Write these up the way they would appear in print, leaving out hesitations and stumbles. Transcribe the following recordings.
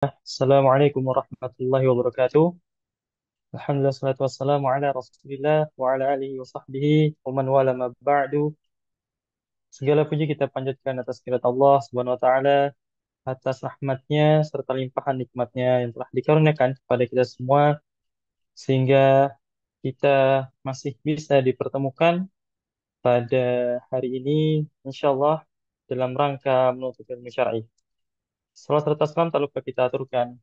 Assalamualaikum warahmatullahi wabarakatuh. Alhamdulillah salatu wassalamu ala Rasulillah wa ala alihi wa sahbihi wa man wala ma ba'du. Segala puji kita panjatkan atas kirat Allah Subhanahu wa taala, atas rahmatnya serta limpahan nikmatnya yang telah dikaruniakan kepada kita semua sehingga kita masih bisa dipertemukan pada hari ini insyaallah dalam rangka menuntut ilmu syar'i. Salam serta salam tak lupa kita aturkan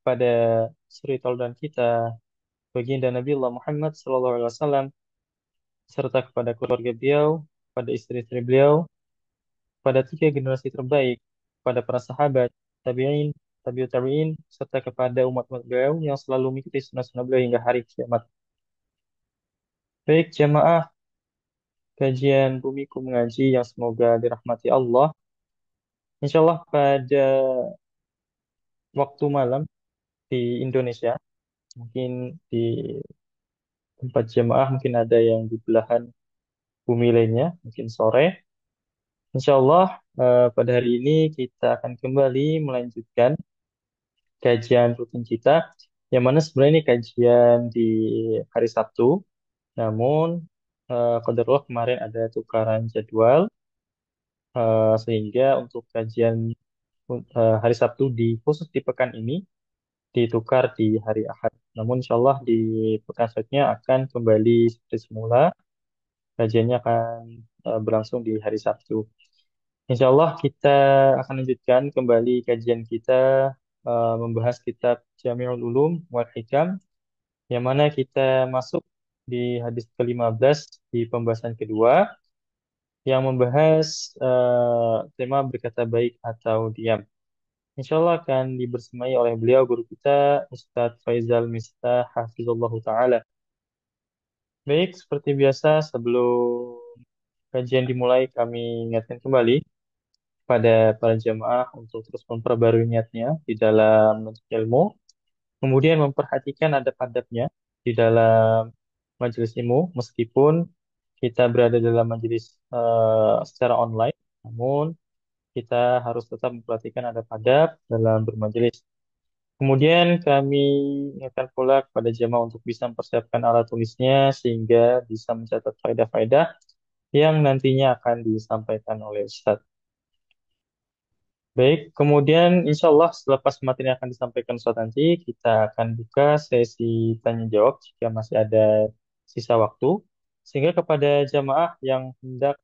pada suri tauladan kita baginda Nabi Allah Muhammad SAW serta kepada keluarga beliau, pada istri-istri beliau, pada tiga generasi terbaik, pada para sahabat, tabi'in, tabi'ut tabi'in, serta kepada umat-umat beliau yang selalu mengikuti sunnah-sunnah beliau hingga hari kiamat. Baik jamaah kajian Bumiku Mengaji yang semoga dirahmati Allah. Insya Allah pada waktu malam di Indonesia, mungkin di tempat jamaah mungkin ada yang di belahan bumi lainnya, mungkin sore. Insya Allah pada hari ini kita akan kembali melanjutkan kajian rutin kita, yang mana sebenarnya ini kajian di hari Sabtu, namun qadarullah kemarin ada tukaran jadwal, sehingga untuk kajian hari Sabtu khusus di pekan ini ditukar di hari Ahad. Namun insya Allah di pekan selanjutnya akan kembali seperti semula, kajiannya akan berlangsung di hari Sabtu. Insya Allah kita akan lanjutkan kembali kajian kita membahas kitab Jami'ul Ulum wal Hikam, yang mana kita masuk di hadis ke-15 di pembahasan kedua yang membahas tema berkata baik atau diam. Insya Allah akan dibersamai oleh beliau guru kita Ustadz Faizal Mistah Hafizullah Ta'ala. Baik, seperti biasa sebelum kajian dimulai kami ingatkan kembali pada para jamaah untuk terus memperbarui niatnya di dalam menuntut ilmu, kemudian memperhatikan adab-adabnya di dalam majelis ilmu, meskipun kita berada dalam majelis secara online, namun kita harus tetap memperhatikan adab-adab dalam bermajelis. Kemudian kami ingatkan pula kepada jemaah untuk bisa mempersiapkan alat tulisnya sehingga bisa mencatat faedah-faedah yang nantinya akan disampaikan oleh Ustadz. Baik, kemudian insya Allah selepas materi yang akan disampaikan Ustadz nanti, kita akan buka sesi tanya jawab jika masih ada sisa waktu, sehingga kepada jamaah yang hendak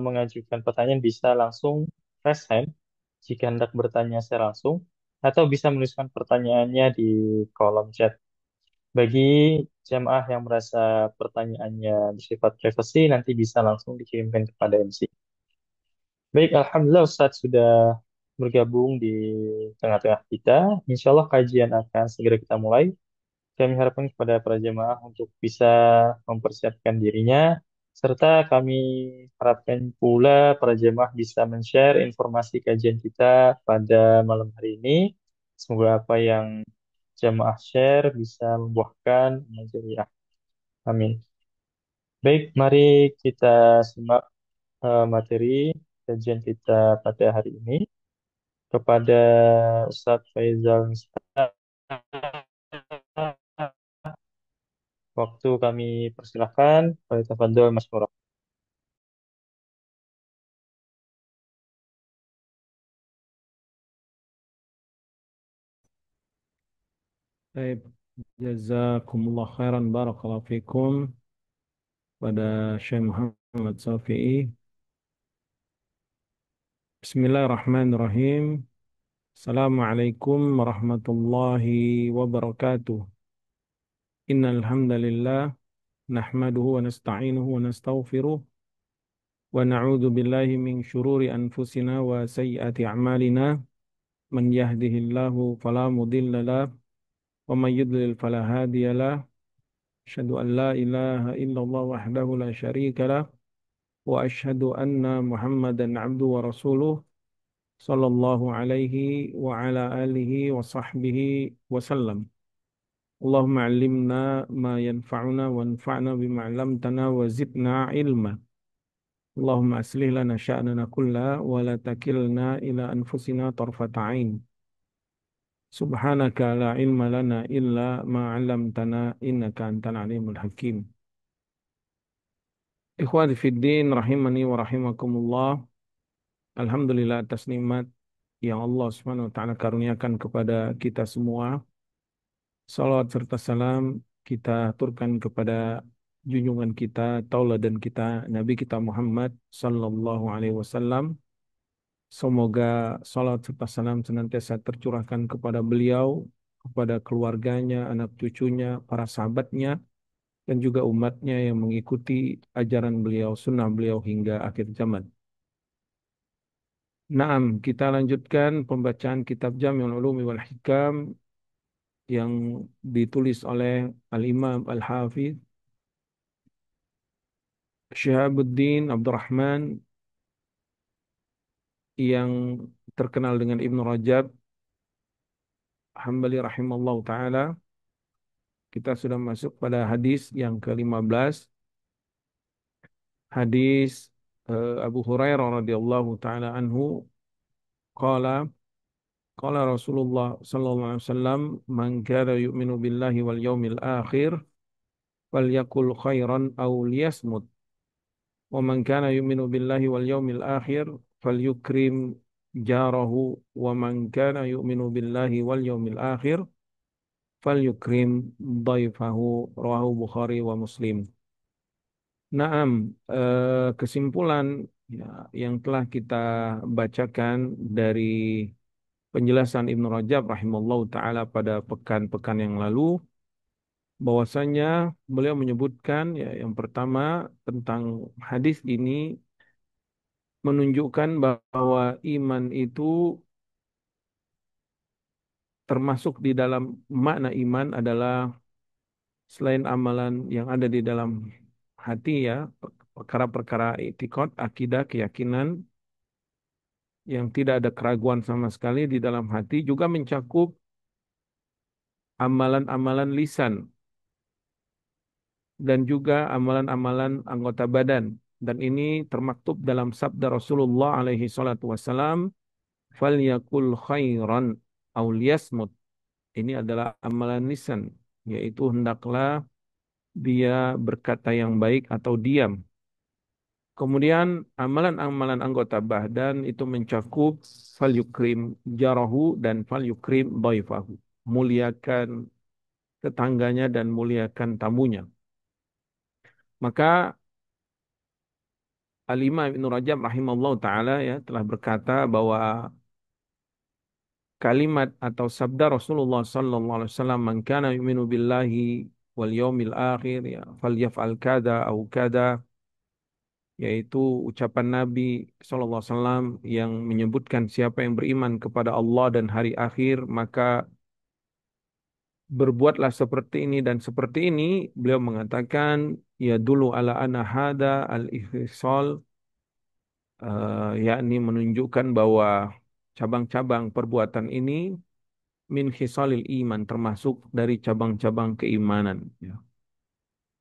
mengajukan pertanyaan bisa langsung raise hand jika hendak bertanya secara langsung, atau bisa menuliskan pertanyaannya di kolom chat. Bagi jamaah yang merasa pertanyaannya bersifat privasi, nanti bisa langsung dikirimkan kepada MC. Baik, Alhamdulillah Ustadz sudah bergabung di tengah-tengah kita. Insya Allah kajian akan segera kita mulai. Kami harapkan kepada para jemaah untuk bisa mempersiapkan dirinya, serta kami harapkan pula para jemaah bisa men-share informasi kajian kita pada malam hari ini. Semoga apa yang jemaah share bisa membuahkan manfaat. Amin. Baik, mari kita simak materi kajian kita pada hari ini kepada Ustadz Faizal Miftah. Waktu kami persilahkan, Pak Tafadhol Mas Murad. Baik, jazakumullah khairan barakallahu fikum pada Syekh Muhammad Safi'i. Bismillahirrahmanirrahim. Assalamualaikum warahmatullahi wabarakatuh. Innal hamdalillah nahmaduhu wa nasta'inuhu wa nastaghfiruh wa na'udzu billahi min syururi anfusina wa sayyiati a'malina. Man yahdihillahu fala mudilla lahu wa man yudlil fala hadiya lahu. Asyhadu an la ilaha illallah wahdahu la syarika lah. وأشهد أن محمدا عبده ورسوله صلى الله عليه وعلى آله وصحبه وسلم. اللهم علمنا ما ينفعنا وانفعنا بما علمتنا وزدنا علما. اللهم أصلح لنا شأننا كله ولا تكلنا إلى أنفسنا طرفة عين. Subhanaka la ilma lana illa ma 'allamtana innaka antal alimul hakim. Ikhwati fid din rahimani wa rahimakumullah. Alhamdulillah atas nikmat yang Allah Subhanahu wa taala karuniakan kepada kita semua. Salawat serta salam kita aturkan kepada junjungan kita, tauladan kita, Nabi kita Muhammad sallallahu alaihi wasallam. Semoga salat serta salam senantiasa tercurahkan kepada beliau, kepada keluarganya, anak cucunya, para sahabatnya, dan juga umatnya yang mengikuti ajaran beliau, sunnah beliau hingga akhir zaman. Naam, kita lanjutkan pembacaan kitab Jami'ul Ulumi wal Hikam yang ditulis oleh Al-Imam Al-Hafidh Syihabuddin Abdurrahman yang terkenal dengan Ibnu Rajab Hambali rahimallahu taala. Kita sudah masuk pada hadis yang ke-15, hadis Abu Hurairah radhiyallahu taala anhu qala qala Rasulullah sallallahu alaihi wasallam man kana yu'minu billahi wal yawmil akhir falyakul khairan aw liyasmut wa man kana yu'minu billahi wal yawmil akhir falyukrim jarahu wa man kana yu'minu billahi wal yawmil akhir falyukrim dhaifahu rawahu Bukhari wa Muslim. Naam, kesimpulan ya, yang telah kita bacakan dari penjelasan Ibnu Rajab rahimallahu taala pada pekan-pekan yang lalu, bahwasanya beliau menyebutkan ya yang pertama tentang hadis ini menunjukkan bahwa iman itu termasuk di dalam makna iman adalah selain amalan yang ada di dalam hati ya, perkara-perkara itikad, akidah, keyakinan yang tidak ada keraguan sama sekali di dalam hati juga mencakup amalan-amalan lisan dan juga amalan-amalan anggota badan. Dan ini termaktub dalam sabda Rasulullah alaihi salatu wassalam, "Falyakul khairan aw liyasmut." Ini adalah amalan lisan, yaitu hendaklah dia berkata yang baik atau diam. Kemudian amalan-amalan anggota badan itu mencakup fal yukrim jarahu dan fal yukrim dhaifahu. Muliakan tetangganya dan muliakan tamunya. Maka Al-Imam Ibnu Rajab rahimahullah taala ya telah berkata bahwa kalimat atau sabda Rasulullah sallallahu alaihi wasallam man kana yu'minu billahi wal yaumil akhir ya falyaf'al kada au kada, yaitu ucapan Nabi SAW yang menyebutkan siapa yang beriman kepada Allah dan hari akhir maka berbuatlah seperti ini dan seperti ini. Beliau mengatakan ya dulu ala anna hada al-ihsal, yakni menunjukkan bahwa cabang-cabang perbuatan ini min khisalil iman, termasuk dari cabang-cabang keimanan ya.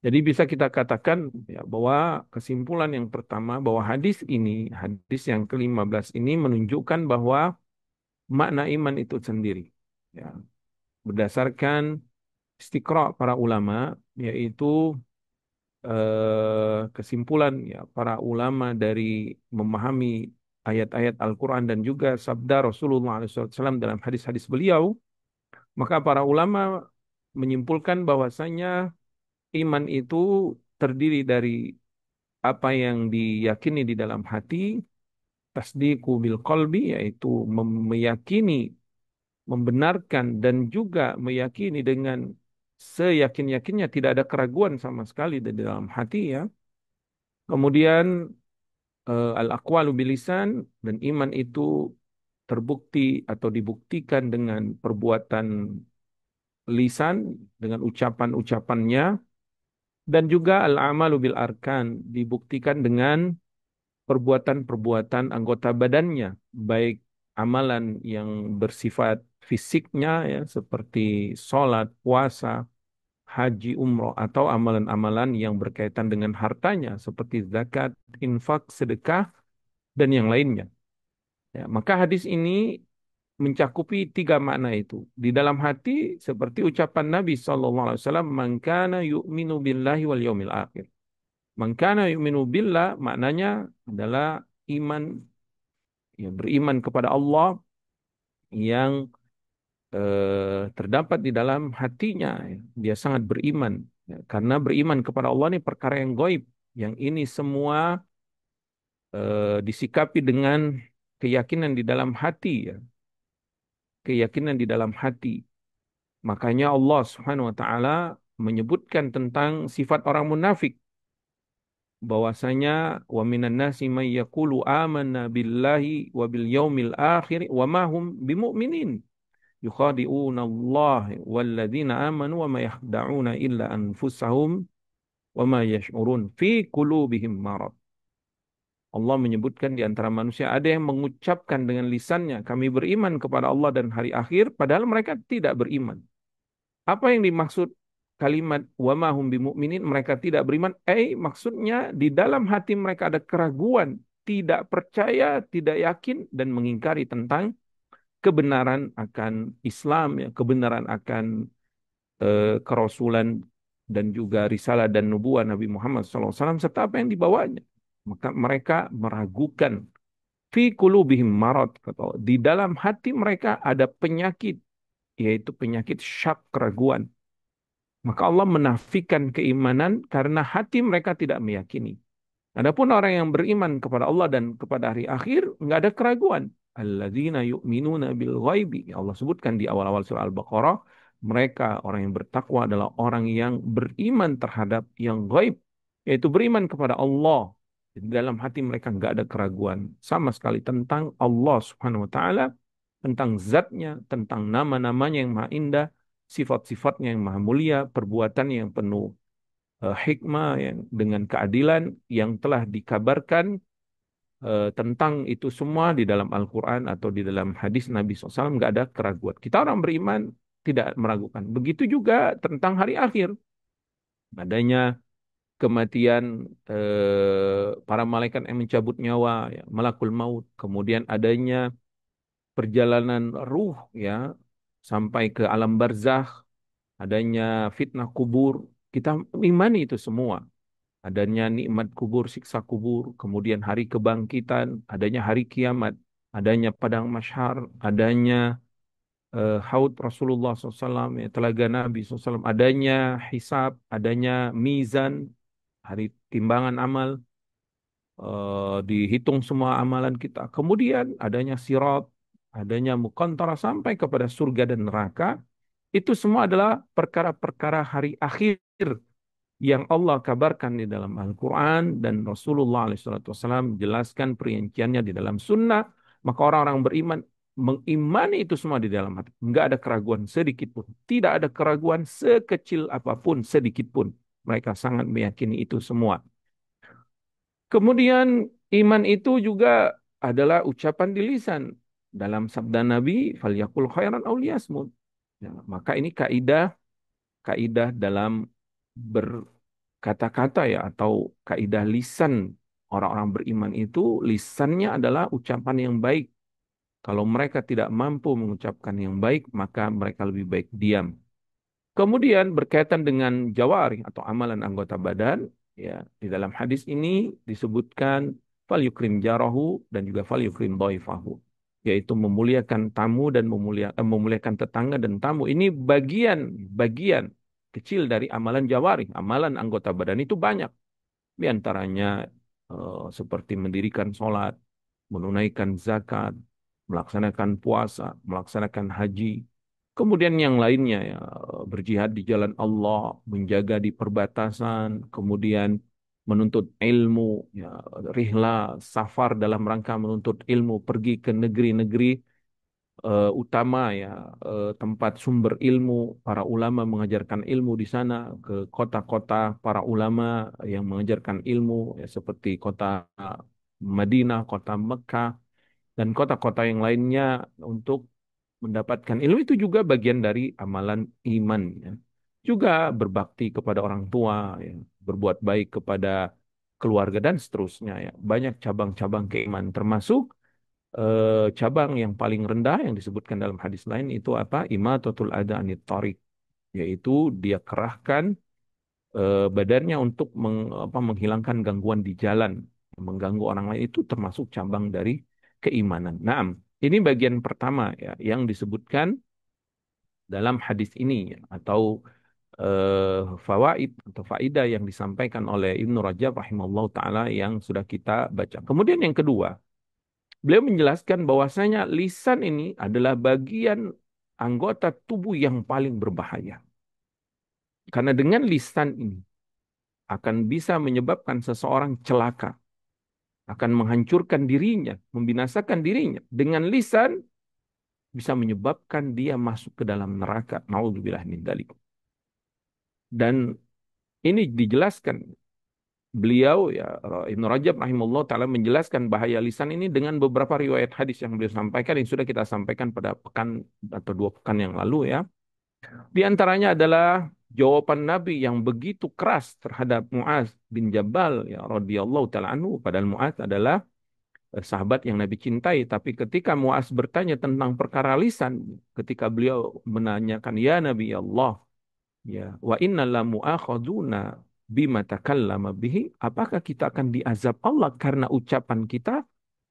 Jadi bisa kita katakan ya, bahwa kesimpulan yang pertama bahwa hadis ini, hadis yang ke-15 ini menunjukkan bahwa makna iman itu sendiri. Ya, berdasarkan istiqra para ulama, yaitu kesimpulan ya para ulama dari memahami ayat-ayat Al-Quran dan juga sabda Rasulullah SAW dalam hadis-hadis beliau, maka para ulama menyimpulkan bahwasanya iman itu terdiri dari apa yang diyakini di dalam hati, tasdiqu bil qalbi, yaitu meyakini, membenarkan dan juga meyakini dengan seyakin-yakinnya tidak ada keraguan sama sekali di dalam hati ya. Kemudian al-aqwalu bilisan, dan iman itu terbukti atau dibuktikan dengan perbuatan lisan, dengan ucapan-ucapannya, dan juga al-amalu bil arkan dibuktikan dengan perbuatan-perbuatan anggota badannya, baik amalan yang bersifat fisiknya ya seperti sholat, puasa, haji, umroh, atau amalan-amalan yang berkaitan dengan hartanya seperti zakat, infak, sedekah, dan yang lainnya. Ya, maka hadis ini mencakupi tiga makna itu. Di dalam hati seperti ucapan Nabi SAW, "Man kana yu'minu billahi wal yaumil akhir." Man kana yu'minu billah maknanya adalah iman, ya, beriman kepada Allah yang terdapat di dalam hatinya. Ya. Dia sangat beriman. Ya, karena beriman kepada Allah ini perkara yang gaib. Yang ini semua disikapi dengan keyakinan di dalam hati, ya. Keyakinan di dalam hati. Makanya Allah Subhanahu wa taala menyebutkan tentang sifat orang munafik bahwasanya wa minan nasi may yaqulu amanna billahi wa bil yaumil akhir wa ma hum bimumin yukhadi'una Allah walladzina amanu wa ma yakhda'una illa anfusahum wa ma yash'urun fi qulubihim marad. Allah menyebutkan di antara manusia ada yang mengucapkan dengan lisannya kami beriman kepada Allah dan hari akhir padahal mereka tidak beriman. Apa yang dimaksud kalimat wa ma hum bimumin mereka tidak beriman? Maksudnya di dalam hati mereka ada keraguan, tidak percaya, tidak yakin dan mengingkari tentang kebenaran akan Islam, ya, kebenaran akan kerasulan dan juga risalah dan nubuah Nabi Muhammad SAW serta apa yang dibawanya. Maka mereka meragukan fi qulubihim marad, kata Allah. Di dalam hati mereka ada penyakit, yaitu penyakit syak, keraguan. Maka Allah menafikan keimanan karena hati mereka tidak meyakini. Adapun orang yang beriman kepada Allah dan kepada hari akhir, nggak ada keraguan. Alladzina yu'minuna bil ghaibi. Allah sebutkan di awal-awal surah Al-Baqarah, mereka orang yang bertakwa adalah orang yang beriman terhadap yang gaib, yaitu beriman kepada Allah. Di dalam hati mereka nggak ada keraguan sama sekali tentang Allah Subhanahu wa taala, tentang zatnya, tentang nama-namanya yang maha indah, sifat-sifatnya yang maha mulia, perbuatan yang penuh hikmah yang dengan keadilan yang telah dikabarkan tentang itu semua di dalam Al-Quran atau di dalam hadis Nabi SAW, nggak ada keraguan. Kita orang beriman tidak meragukan. Begitu juga tentang hari akhir. Adanya kematian para malaikat yang mencabut nyawa, ya, malakul maut. Kemudian adanya perjalanan ruh, ya, sampai ke alam barzakh, adanya fitnah kubur. Kita imani itu semua. Adanya nikmat kubur, siksa kubur, kemudian hari kebangkitan, adanya hari kiamat, adanya padang mahsyar, adanya haud Rasulullah SAW, ya, telaga Nabi SAW, adanya hisab, adanya mizan, hari timbangan amal, dihitung semua amalan kita. Kemudian adanya sirat, adanya muqantara sampai kepada surga dan neraka. Itu semua adalah perkara-perkara hari akhir yang Allah kabarkan di dalam Al-Quran dan Rasulullah SAW menjelaskan perinciannya di dalam sunnah, maka orang-orang beriman mengimani itu semua di dalam hati. Enggak ada keraguan sedikit pun. Tidak ada keraguan sekecil apapun, sedikit pun. Mereka sangat meyakini itu semua. Kemudian iman itu juga adalah ucapan di lisan. Dalam sabda Nabi, "Falyakul khairan aw liyasmut." Ya, maka ini kaidah dalam berkata-kata, ya, atau kaidah lisan orang-orang beriman itu lisannya adalah ucapan yang baik. Kalau mereka tidak mampu mengucapkan yang baik, maka mereka lebih baik diam. Kemudian berkaitan dengan jawari atau amalan anggota badan, ya, di dalam hadis ini disebutkan fal yukrim jarahu dan juga fal yukrim dhaifahu, yaitu memuliakan tamu dan memuliakan tetangga dan tamu. Ini bagian kecil dari amalan jawari. Amalan anggota badan itu banyak. Di antaranya seperti mendirikan sholat, menunaikan zakat, melaksanakan puasa, melaksanakan haji. Kemudian yang lainnya, ya, berjihad di jalan Allah, menjaga di perbatasan, kemudian menuntut ilmu, ya, rihla, safar dalam rangka menuntut ilmu, pergi ke negeri-negeri utama, ya, tempat sumber ilmu, para ulama mengajarkan ilmu di sana, ke kota-kota para ulama yang mengajarkan ilmu, ya, seperti kota Madinah, kota Mekah, dan kota-kota yang lainnya untuk mendapatkan ilmu. Itu juga bagian dari amalan iman, ya. Juga berbakti kepada orang tua, ya, berbuat baik kepada keluarga dan seterusnya, ya. Banyak cabang-cabang keimanan termasuk cabang yang paling rendah yang disebutkan dalam hadis lain itu apa? Imatatul adha anit thariq, yaitu dia kerahkan badannya untuk menghilangkan gangguan di jalan, mengganggu orang lain itu termasuk cabang dari keimanan. Nah, ini bagian pertama ya yang disebutkan dalam hadis ini ya, atau fawaid atau faidah yang disampaikan oleh Ibnu Rajab rahimahullah taala yang sudah kita baca. Kemudian yang kedua, beliau menjelaskan bahwasanya lisan ini adalah bagian anggota tubuh yang paling berbahaya. Karena dengan lisan ini akan bisa menyebabkan seseorang celaka, akan menghancurkan dirinya, membinasakan dirinya. Dengan lisan bisa menyebabkan dia masuk ke dalam neraka. Nauzubillah min dzalik. Dan ini dijelaskan beliau ya Ibnu Rajab rahimahullah taala menjelaskan bahaya lisan ini dengan beberapa riwayat hadis yang beliau sampaikan yang sudah kita sampaikan pada pekan atau 2 pekan yang lalu ya. Di antaranya adalah jawaban Nabi yang begitu keras terhadap Muaz bin Jabal ya radhiyallahu taala anhu, padahal Muaz adalah sahabat yang Nabi cintai, tapi ketika Muaz bertanya tentang perkara lisan, ketika beliau menanyakan ya Nabi Allah, ya, wa inna la mu'akhadzuna bima takallama bihi. Apakah kita akan diazab Allah karena ucapan kita?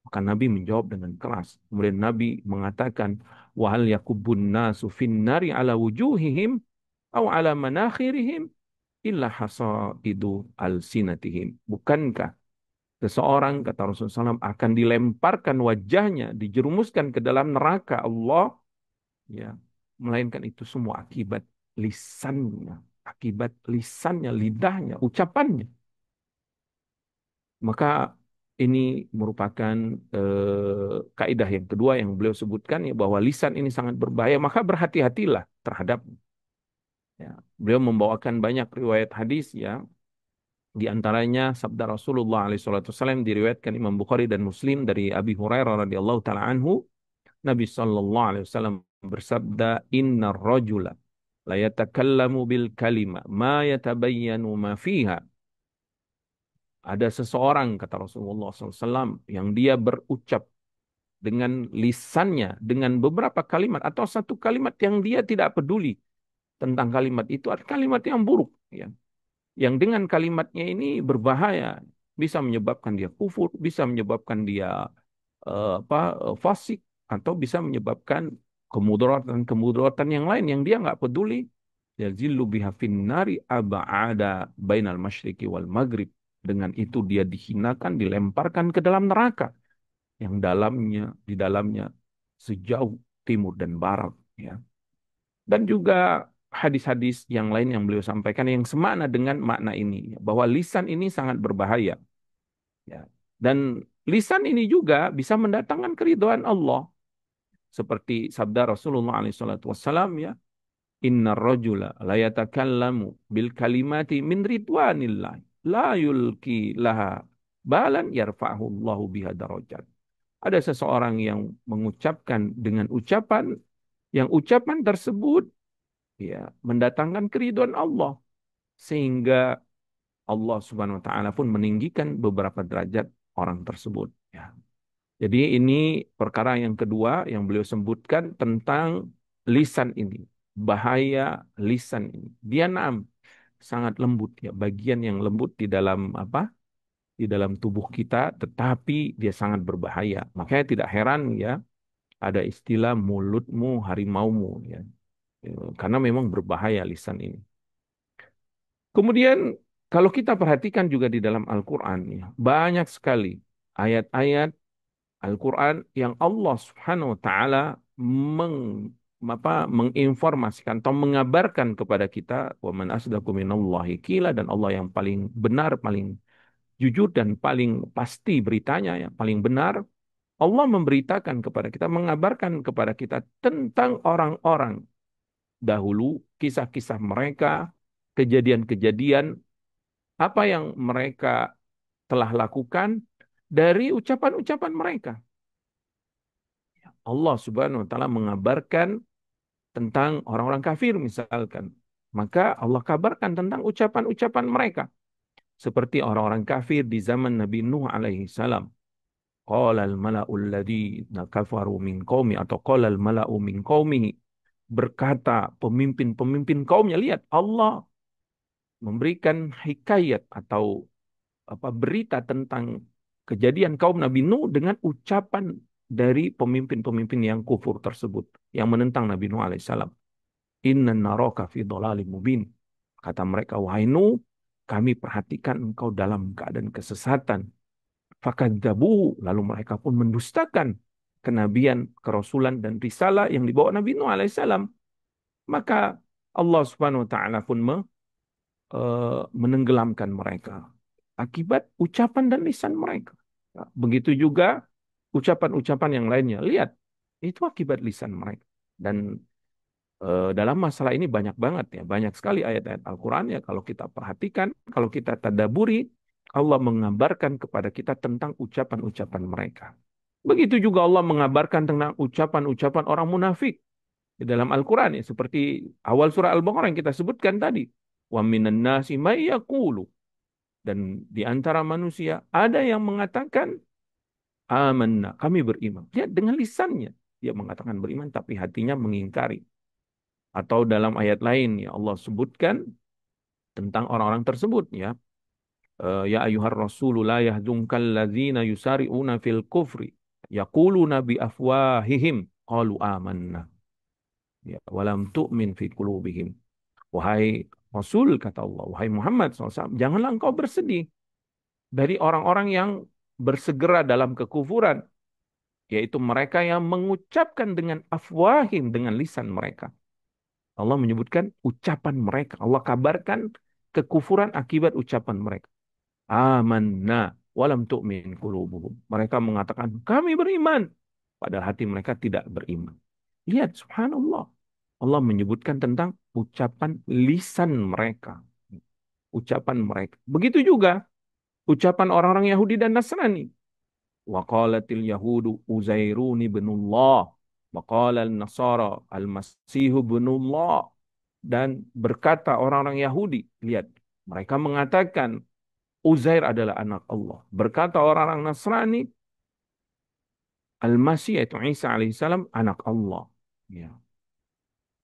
Maka Nabi menjawab dengan keras. Kemudian Nabi mengatakan, wa hal yakubun nasu finnari ala wujuhihim au ala manakhirihim illa hasaidu alsinatihim. Bukankah seseorang, kata Rasulullah SAW, akan dilemparkan wajahnya, dijerumuskan ke dalam neraka Allah, ya, melainkan itu semua akibat lisannya, lidahnya, ucapannya. Maka ini merupakan kaidah yang kedua yang beliau sebutkan ya bahwa lisan ini sangat berbahaya. Maka berhati-hatilah terhadap. Ya. Beliau membawakan banyak riwayat hadis ya. Di antaranya sabda Rasulullah SAW diriwayatkan Imam Bukhari dan Muslim dari Abi Hurairah radhiyallahu taala anhu. Nabi sallallahu alaihi wasallam bersabda, "Innar rajula la yatakallamu bil kalima ma yatabayyanu ma fiha." Ada seseorang, kata Rasulullah SAW, yang dia berucap dengan lisannya, dengan beberapa kalimat, atau satu kalimat yang dia tidak peduli tentang kalimat itu, atau kalimat yang buruk. Ya. Yang dengan kalimatnya ini berbahaya, bisa menyebabkan dia kufur, bisa menyebabkan dia fasik, atau bisa menyebabkan kemudaratan yang lain yang dia nggak peduli. Yazillu biha finnari aba'ada bainal masyriqi wal maghrib. Dengan itu dia dihinakan, dilemparkan ke dalam neraka yang di dalamnya sejauh timur dan barat. Ya. Dan juga hadis-hadis yang lain yang beliau sampaikan yang semakna dengan makna ini, ya, bahwa lisan ini sangat berbahaya. Ya. Dan lisan ini juga bisa mendatangkan keridhaan Allah. Seperti sabda Rasulullah SAW ya, Inna rajula la yatakallamu bil kalimati min ridwanillah la yulki laha balan yarfa'hu Allahu biha darajat. Ada seseorang yang mengucapkan dengan ucapan yang ucapan tersebut ya mendatangkan keridhaan Allah sehingga Allah Subhanahu wa taala pun meninggikan beberapa derajat orang tersebut ya. Jadi ini perkara yang kedua yang beliau sebutkan tentang lisan ini. Bahaya lisan ini. Dia sangat lembut ya, bagian yang lembut di dalam apa? Di dalam tubuh kita, tetapi dia sangat berbahaya. Makanya tidak heran ya, ada istilah mulutmu harimaumu ya. Karena memang berbahaya lisan ini. Kemudian kalau kita perhatikan juga di dalam Al-Qur'an ya, banyak sekali ayat-ayat Al-Quran yang Allah Subhanahu wa taala meng, menginformasikan atau mengabarkan kepada kita wa man asdaqu minallahi qila, dan Allah yang paling benar, paling jujur dan paling pasti beritanya yang paling benar. Allah memberitakan kepada kita, mengabarkan kepada kita tentang orang-orang dahulu, kisah-kisah mereka, kejadian-kejadian apa yang mereka telah lakukan dari ucapan-ucapan mereka. Allah Subhanahu wa taala mengabarkan tentang orang-orang kafir misalkan. Maka Allah kabarkan tentang ucapan-ucapan mereka. Seperti orang-orang kafir di zaman Nabi Nuh alaihi salam. Qalal mala'ul ladzina kafaru min qaumi atau qalal mala'u min qaumihi, berkata pemimpin-pemimpin kaumnya. Lihat, Allah memberikan hikayat atau apa berita tentang kejadian kaum Nabi Nuh dengan ucapan dari pemimpin-pemimpin yang kufur tersebut, yang menentang Nabi Nuh alaihissalam. Inna naraka fi dhalalim mubin. Kata mereka, wahai Nuh, kami perhatikan engkau dalam keadaan kesesatan. Fakadzabu, lalu mereka pun mendustakan kenabian, kerasulan dan risalah yang dibawa Nabi Nuh alaihissalam. Maka Allah Subhanahu wa taala pun menenggelamkan mereka akibat ucapan dan lisan mereka. Nah, begitu juga ucapan-ucapan yang lainnya. Lihat, itu akibat lisan mereka. Dan dalam masalah ini banyak banget ya, banyak sekali ayat-ayat Al-Quran ya kalau kita perhatikan, kalau kita tadaburi, Allah mengabarkan kepada kita tentang ucapan-ucapan mereka. Begitu juga Allah mengabarkan tentang ucapan-ucapan orang munafik di dalam Al-Quran ya, seperti awal surah Al-Baqarah yang kita sebutkan tadi. Wa minan nasi may yaqulu, dan di antara manusia ada yang mengatakan amanna, kami beriman. Lihat dengan lisannya dia mengatakan beriman tapi hatinya mengingkari. Atau dalam ayat lain ya Allah sebutkan tentang orang-orang tersebut ya. Ya ayyuhar rasulu la yahzunkal ladzina yusari'una fil kufri yaquluna bi afwahihim qalu amanna ya walam tu'min fi qulubihim. Wahai Rasul, kata Allah, wahai Muhammad SAW, janganlah engkau bersedih dari orang-orang yang bersegera dalam kekufuran, yaitu mereka yang mengucapkan dengan afwahim, dengan lisan mereka. Allah menyebutkan ucapan mereka. Allah kabarkan kekufuran akibat ucapan mereka. Amanna walam tu'min qulubuhum. Mereka mengatakan kami beriman, padahal hati mereka tidak beriman. Lihat, subhanallah. Allah menyebutkan tentang ucapan lisan mereka. Ucapan mereka. Begitu juga ucapan orang-orang Yahudi dan Nasrani. Wa qalatil yahudu Uzairun ibnullah. Wa qalal nasara al-masihu ibnullah. Dan berkata orang-orang Yahudi, lihat, mereka mengatakan Uzair adalah anak Allah. Berkata orang-orang Nasrani, Al-Masih yaitu Isa alaihissalam anak Allah. Ya.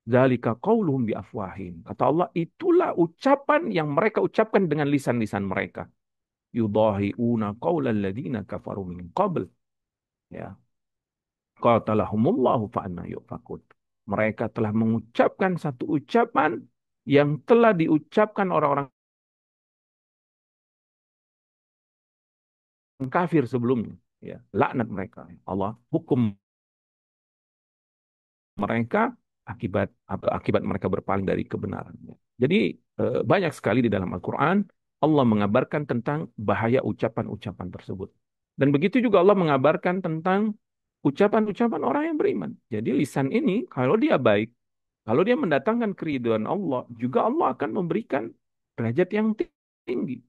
Zalika qauluhum bi afwahim. Kata Allah, itulah ucapan yang mereka ucapkan dengan lisan-lisan mereka. Yudahi'una qaulal ladina kafaru min qabl. Ya. Qatalahumullahu fa'anna yufakun. Mereka telah mengucapkan satu ucapan yang telah diucapkan orang-orang kafir sebelumnya. Ya. Laknat mereka. Allah hukum mereka akibat mereka berpaling dari kebenaran. Jadi banyak sekali di dalam Al-Quran Allah mengabarkan tentang bahaya ucapan-ucapan tersebut. Dan begitu juga Allah mengabarkan tentang ucapan-ucapan orang yang beriman. Jadi lisan ini kalau dia baik, kalau dia mendatangkan keridhaan Allah, juga Allah akan memberikan derajat yang tinggi.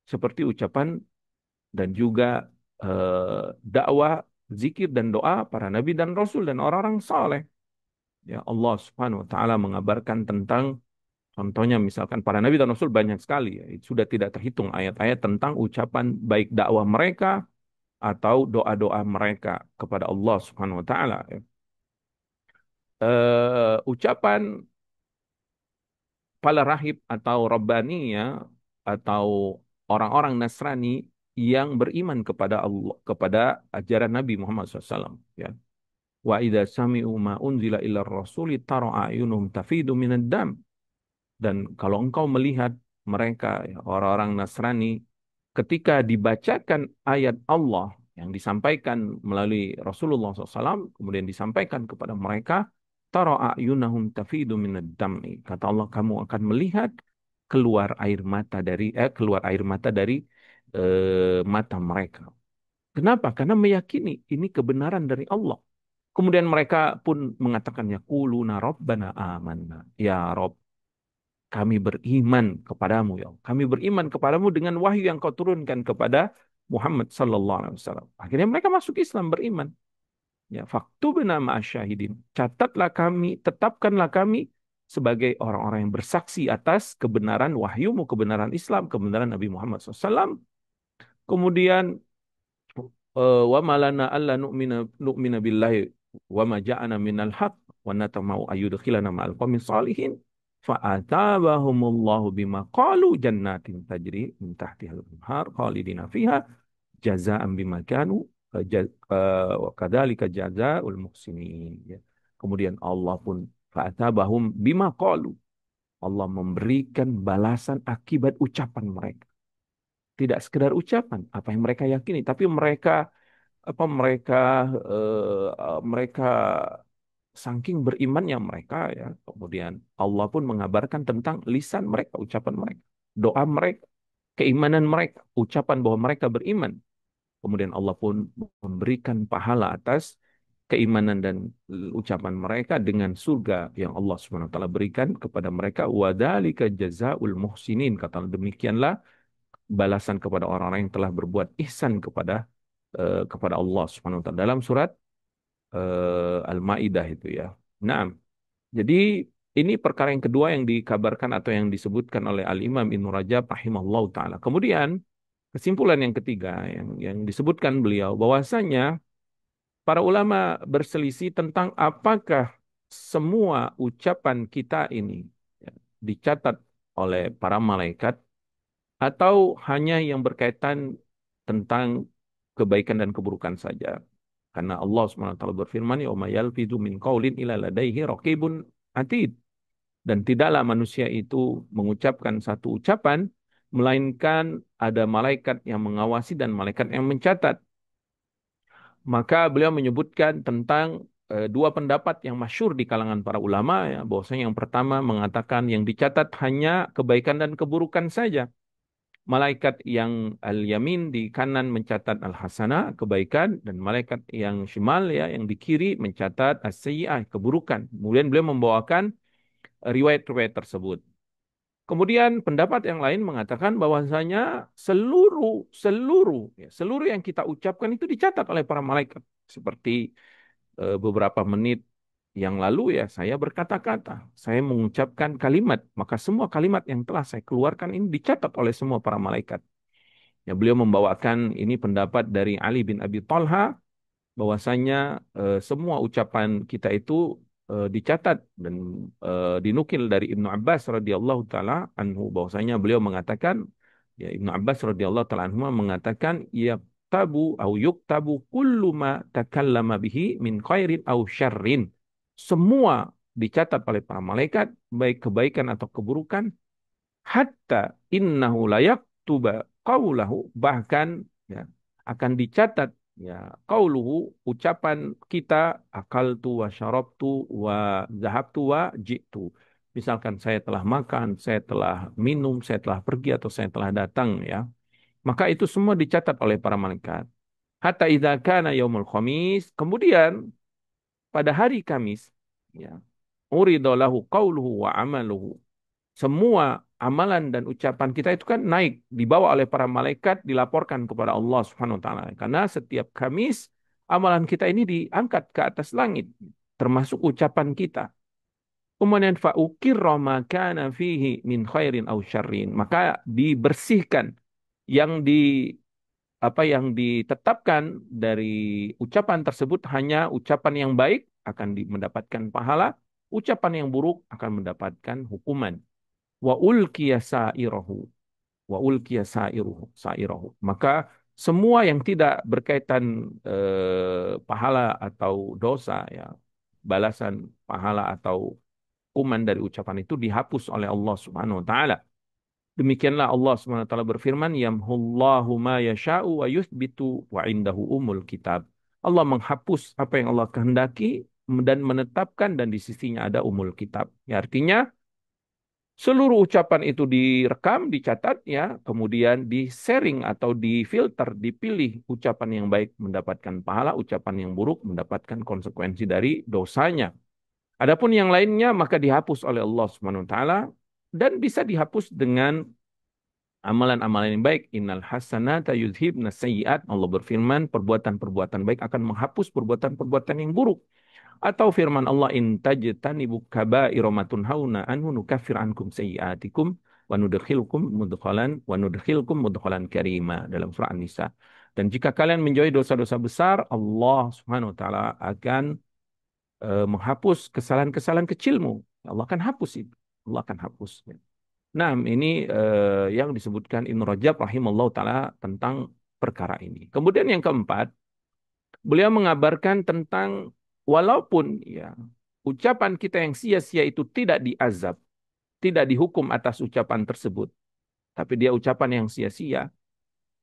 Seperti ucapan dan juga dakwah, zikir dan doa para nabi dan rasul dan orang-orang saleh. Ya Allah Subhanahu wa taala mengabarkan tentang contohnya misalkan para nabi dan rasul banyak sekali ya. Sudah tidak terhitung ayat-ayat tentang ucapan baik dakwah mereka atau doa-doa mereka kepada Allah Subhanahu wa taala ya. Ucapan para rahib atau rabbaniyah atau orang-orang Nasrani yang beriman kepada Allah, kepada ajaran Nabi Muhammad SAW ya. Wa idza sami'u ma unzila ila rasuli tara a'yunuhum tafidu minad dam. Dan kalau engkau melihat mereka, ya, orang-orang Nasrani, ketika dibacakan ayat Allah yang disampaikan melalui Rasulullah SAW, kemudian disampaikan kepada mereka, tara a'yunahum tafidu minad dam'i. Kata Allah, kamu akan melihat keluar air mata dari mata mereka. Kenapa? Karena meyakini ini kebenaran dari Allah. Kemudian mereka pun mengatakan yaquluna rabbana amanna. Ya Rob, kami beriman kepadamu ya. Kami beriman kepadamu dengan wahyu yang kau turunkan kepada Muhammad sallallahu alaihi wasallam. Akhirnya mereka masuk Islam beriman. Ya, faktubna ma'asyahidin. Catatlah kami, tetapkanlah kami sebagai orang-orang yang bersaksi atas kebenaran wahyumu, kebenaran Islam, kebenaran Nabi Muhammad SAW. Kemudian wa malana alla nu'mina billahi wa ma ja'ana minal haq wa natamau ayyudkhilana ma'al qaumis salihin fa atabahumullahu bima qalu jannatin tajri min tahtihal anhar khalidina fiha jazaan bima kanu wa kadzalika jazaa'ul muhsinin ya. Kemudian Allah pun fa'atabahum bima qalu. Allah memberikan balasan akibat ucapan mereka. Tidak sekedar ucapan apa yang mereka yakini, tapi mereka mereka saking berimannya mereka ya. Kemudian Allah pun mengabarkan tentang lisan mereka, ucapan mereka, doa mereka, keimanan mereka, ucapan bahwa mereka beriman. Kemudian Allah pun memberikan pahala atas keimanan dan ucapan mereka dengan surga yang Allah Subhanahu wa taala berikan kepada mereka. Wadzalika jazaul muhsinin. Kata demikianlah balasan kepada orang-orang yang telah berbuat ihsan kepada Allah Subhanahu wa taala dalam surat Al-Maidah itu ya. Nah, jadi ini perkara yang kedua yang dikabarkan atau yang disebutkan oleh Al-Imam Ibnu Rajab rahimahullah taala. Kemudian kesimpulan yang ketiga yang disebutkan beliau bahwasanya para ulama berselisih tentang apakah semua ucapan kita ini ya, dicatat oleh para malaikat atau hanya yang berkaitan tentang kebaikan dan keburukan saja. Karena Allah SWT berfirman, "Ya ma yalfidu min qaulin illa ladaihi raqibun atid." Dan tidaklah manusia itu mengucapkan satu ucapan, melainkan ada malaikat yang mengawasi dan malaikat yang mencatat. Maka beliau menyebutkan tentang dua pendapat yang masyhur di kalangan para ulama, ya, bahwasanya yang pertama mengatakan yang dicatat hanya kebaikan dan keburukan saja. Malaikat yang al-yamin di kanan mencatat al-hasanah, kebaikan, dan malaikat yang shimal ya yang di kiri mencatat as-sayyi'ah, keburukan. Kemudian beliau membawakan riwayat-riwayat tersebut. Kemudian pendapat yang lain mengatakan bahwasanya seluruh yang kita ucapkan itu dicatat oleh para malaikat. Seperti beberapa menit yang lalu ya saya berkata-kata, saya mengucapkan kalimat, maka semua kalimat yang telah saya keluarkan ini dicatat oleh semua para malaikat. Ya, beliau membawakan ini pendapat dari Ali bin Abi Thalha bahwasanya semua ucapan kita itu dicatat dan dinukil dari Ibnu Abbas radhiyallahu taala anhu bahwasanya beliau mengatakan ya Ibnu Abbas radhiyallahu taala anhu mengatakan ya tabu au yuktabu kullu ma takallama bihi min khairin au syarrin. Semua dicatat oleh para malaikat baik kebaikan atau keburukan hatta innahu layak tuba qaulahu bahkan ya akan dicatat ya qauluhu ucapan kita akaltu wa syarabtu wa zahabtu wa jitu. Misalkan saya telah makan, saya telah minum, saya telah pergi atau saya telah datang ya. Maka itu semua dicatat oleh para malaikat. Hatta idza kana yaumul khamis, kemudian pada hari Kamis ya urido lahu qauluhu wa amaluhu semua amalan dan ucapan kita itu kan naik, dibawa oleh para malaikat, dilaporkan kepada Allah Subhanahu wa taala. Karena setiap Kamis amalan kita ini diangkat ke atas langit, termasuk ucapan kita. Kemudian fa'ukirra ma kana fihi min khairin au syarrin. Maka dibersihkan yang di yang ditetapkan dari ucapan tersebut hanya ucapan yang baik akan mendapatkan pahala, ucapan yang buruk akan mendapatkan hukuman wa ulqiya sairahu sairahu maka semua yang tidak berkaitan pahala atau dosa ya balasan pahala atau hukuman dari ucapan itu dihapus oleh Allah Subhanahu wa taala. Demikianlah Allah Subhanahu wa taala berfirman yamhullahu ma yasha'u wa yuthbitu wa indahu umul kitab. Allah menghapus apa yang Allah kehendaki dan menetapkan dan di sisinya ada umul kitab. Ya, artinya seluruh ucapan itu direkam, dicatat ya, kemudian di-sharing atau difilter, dipilih ucapan yang baik mendapatkan pahala, ucapan yang buruk mendapatkan konsekuensi dari dosanya. Adapun yang lainnya maka dihapus oleh Allah Subhanahu wa taala dan bisa dihapus dengan amalan-amalan yang baik. Innal hasanata yudhibna sayyi'at. Allah berfirman, perbuatan-perbuatan baik akan menghapus perbuatan-perbuatan yang buruk. Atau firman Allah in tajtanibu kaba'ira ma tunhauna anhu nukaffir ankum sayyi'atikum wa nudkhilkum mudkhalan karima dalam surah An-Nisa. Dan jika kalian menjauhi dosa-dosa besar, Allah Subhanahu wa taala akan menghapus kesalahan-kesalahan kecilmu. Allah akan hapus itu. Allah akan hapus. Nah, ini yang disebutkan Ibnu Rajab rahimallahu taala tentang perkara ini. Kemudian yang keempat, beliau mengabarkan tentang walaupun ya ucapan kita yang sia-sia itu tidak diazab, tidak dihukum atas ucapan tersebut, tapi dia ucapan yang sia-sia,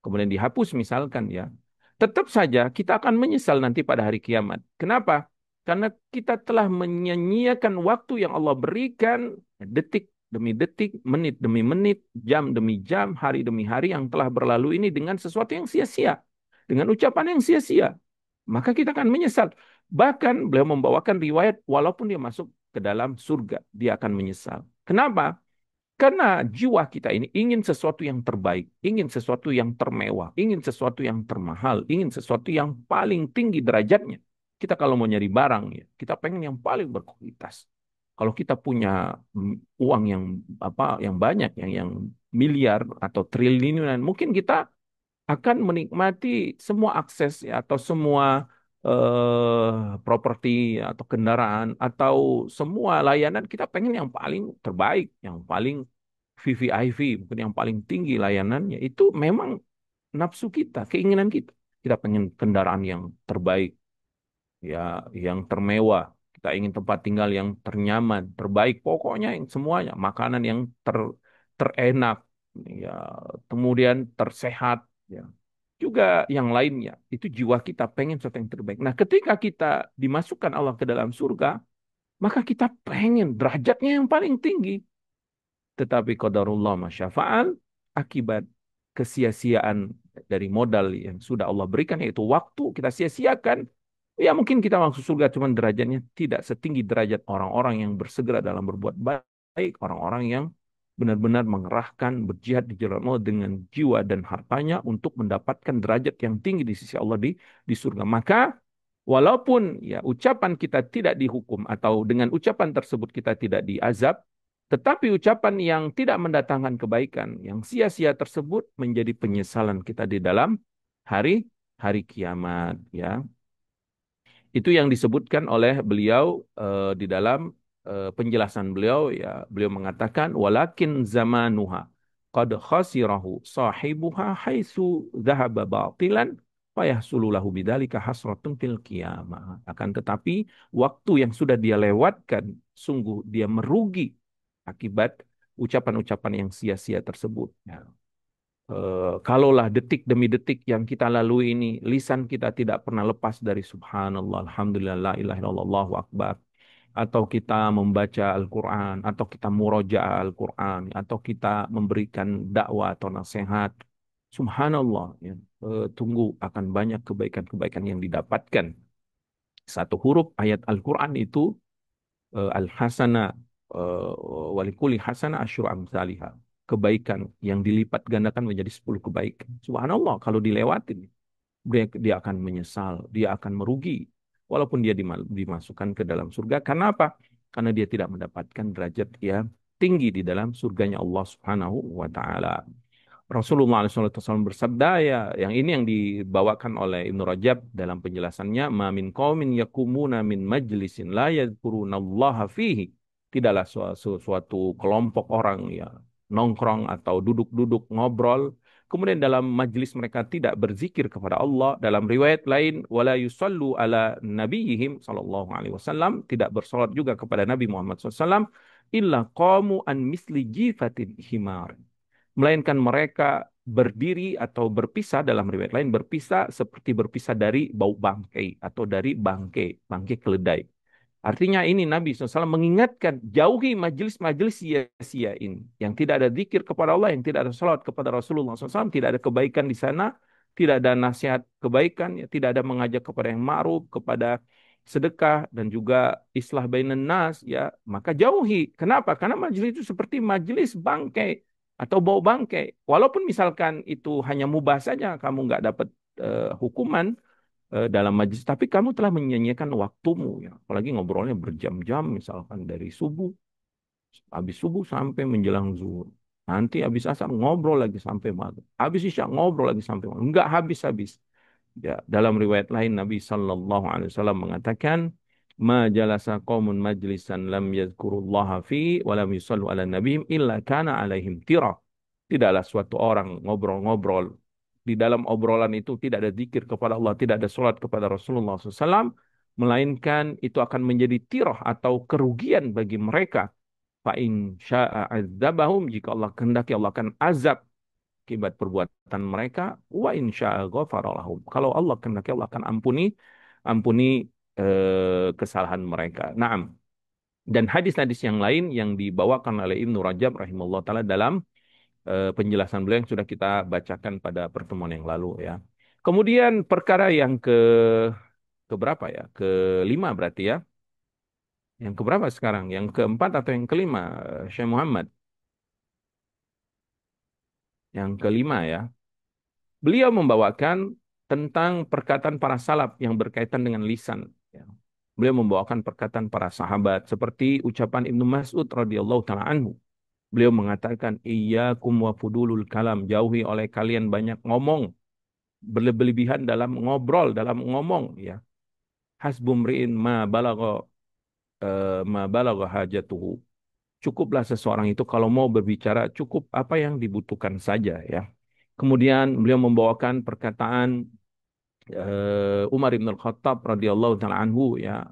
kemudian dihapus misalkan ya, tetap saja kita akan menyesal nanti pada hari kiamat. Kenapa? Karena kita telah menyia-nyiakan waktu yang Allah berikan, detik demi detik, menit demi menit, jam demi jam, hari demi hari yang telah berlalu ini dengan sesuatu yang sia-sia, dengan ucapan yang sia-sia. Maka kita akan menyesal. Bahkan beliau membawakan riwayat walaupun dia masuk ke dalam surga, dia akan menyesal. Kenapa? Karena jiwa kita ini ingin sesuatu yang terbaik, ingin sesuatu yang termewah, ingin sesuatu yang termahal, ingin sesuatu yang paling tinggi derajatnya. Kita kalau mau nyari barang ya, kita pengen yang paling berkualitas. Kalau kita punya uang yang yang banyak, yang miliar atau triliunan, mungkin kita akan menikmati semua akses ya, atau semua properti atau kendaraan atau semua layanan kita pengen yang paling terbaik, yang paling VVIP, mungkin yang paling tinggi layanannya. Itu memang nafsu kita, keinginan kita. Kita pengen kendaraan yang terbaik, ya, yang termewah. Kita ingin tempat tinggal yang ternyaman, terbaik, pokoknya yang semuanya, makanan yang terenak, ya, kemudian tersehat, ya. Juga yang lainnya, itu jiwa kita pengen sesuatu yang terbaik. Nah, ketika kita dimasukkan Allah ke dalam surga, maka kita pengen derajatnya yang paling tinggi. Tetapi qadarullah masyafa'al, akibat kesia-siaan dari modal yang sudah Allah berikan, yaitu waktu, kita sia-siakan. Ya mungkin kita masuk surga, cuman derajatnya tidak setinggi derajat orang-orang yang bersegera dalam berbuat baik, orang-orang yang benar-benar mengerahkan berjihad di jalan Allah dengan jiwa dan hartanya untuk mendapatkan derajat yang tinggi di sisi Allah di surga. Maka walaupun ya ucapan kita tidak dihukum atau dengan ucapan tersebut kita tidak diazab, tetapi ucapan yang tidak mendatangkan kebaikan, yang sia-sia tersebut menjadi penyesalan kita di dalam hari hari kiamat, ya. Itu yang disebutkan oleh beliau di dalam penjelasan beliau, ya. Beliau mengatakan walakin zamanuha qad khasirahu sahibuha haitsu dhahaba batilan fayahsulu lahu bidzalika hasratun fil qiyamah. Akan tetapi waktu yang sudah dia lewatkan sungguh dia merugi akibat ucapan-ucapan yang sia-sia tersebut. Ya. Kalaulah detik demi detik yang kita lalui ini, lisan kita tidak pernah lepas dari subhanallah, alhamdulillah, la ilaha illallah, Allahu akbar. Atau kita membaca Al-Quran, atau kita murojaah Al-Quran, atau kita memberikan dakwah atau nasihat. Subhanallah, ya. Tunggu akan banyak kebaikan-kebaikan yang didapatkan. Satu huruf ayat Al-Quran itu al-hasana uh, walikuli hasana asyru amsalihha. Kebaikan yang dilipat gandakan menjadi 10 kebaikan. Subhanallah, kalau dilewatin, dia akan menyesal, dia akan merugi. Walaupun dia dimasukkan ke dalam surga. Karena apa? Karena dia tidak mendapatkan derajat yang tinggi di dalam surganya Allah Subhanahu wa Ta'ala. Rasulullah SAW bersabda, ya, yang ini yang dibawakan oleh Ibnu Rajab dalam penjelasannya, ma min qaumin yakumuna min majlisin la yadhkurunallaha fihi. Tidaklah suatu kelompok orang ya nongkrong atau duduk-duduk ngobrol, kemudian dalam majlis mereka tidak berzikir kepada Allah. Dalam riwayat lain, wala yusallu ala nabiyihim sallallahu alaihi wasallam, tidak bersolat juga kepada Nabi Muhammad SAW, illa qamu an misli jifatin himar, melainkan mereka berdiri atau berpisah, dalam riwayat lain berpisah seperti berpisah dari bau bangkai atau dari bangkai keledai. Artinya ini Nabi SAW mengingatkan, jauhi majelis-majelis sia-sia ini. Yang tidak ada zikir kepada Allah, yang tidak ada salat kepada Rasulullah SAW, tidak ada kebaikan di sana, tidak ada nasihat kebaikan, ya, tidak ada mengajak kepada yang ma'ruf, kepada sedekah, dan juga islah bainan nas, ya, maka jauhi. Kenapa? Karena majelis itu seperti majelis bangkai atau bau bangkai. Walaupun misalkan itu hanya mubah saja, kamu nggak dapat hukuman dalam majlis, tapi kamu telah menyia-nyiakan waktumu, ya. Apalagi ngobrolnya berjam-jam, misalkan dari subuh, habis subuh sampai menjelang zuhur. Nanti habis asar ngobrol lagi sampai maghrib. Habis isya ngobrol lagi sampai maghrib. Enggak habis-habis. Ya, dalam riwayat lain Nabi Sallallahu Alaihi Wasallam mengatakan, "Ma jalasa qaumun majlisan lam yadhkurullaha fi wa lam yusallu ala nabiyyin illa kana alaihim tira." Tidaklah suatu orang ngobrol-ngobrol di dalam obrolan itu tidak ada zikir kepada Allah, tidak ada salat kepada Rasulullah SAW, melainkan itu akan menjadi tirah atau kerugian bagi mereka. Fa in syaa'a adzabahum, jika Allah kehendaki Allah akan azab akibat perbuatan mereka. Wa in syaa'a ghafara lahum, kalau Allah kehendaki Allah akan ampuni kesalahan mereka. Naam. Dan hadis-hadis yang lain yang dibawakan oleh Ibnu Rajab rahimahullah taala dalam penjelasan beliau yang sudah kita bacakan pada pertemuan yang lalu ya. Kemudian perkara yang keberapa ya? Kelima berarti ya. Yang keberapa sekarang? Yang keempat atau yang kelima, Syekh Muhammad? Yang kelima ya. Beliau membawakan tentang perkataan para salaf yang berkaitan dengan lisan. Ya. Beliau membawakan perkataan para sahabat seperti ucapan Ibnu Mas'ud radhiyallahu taala anhu. Beliau mengatakan, iyyakum wa fudulul kalam, jauhi oleh kalian banyak ngomong, berlebihan dalam ngobrol, dalam ngomong ya. Hasbumri'in ma balagha hajatuhu. Cukuplah seseorang itu kalau mau berbicara cukup apa yang dibutuhkan saja ya. Kemudian beliau membawakan perkataan Umar bin Al-Khattab radhiyallahu taala anhu ya,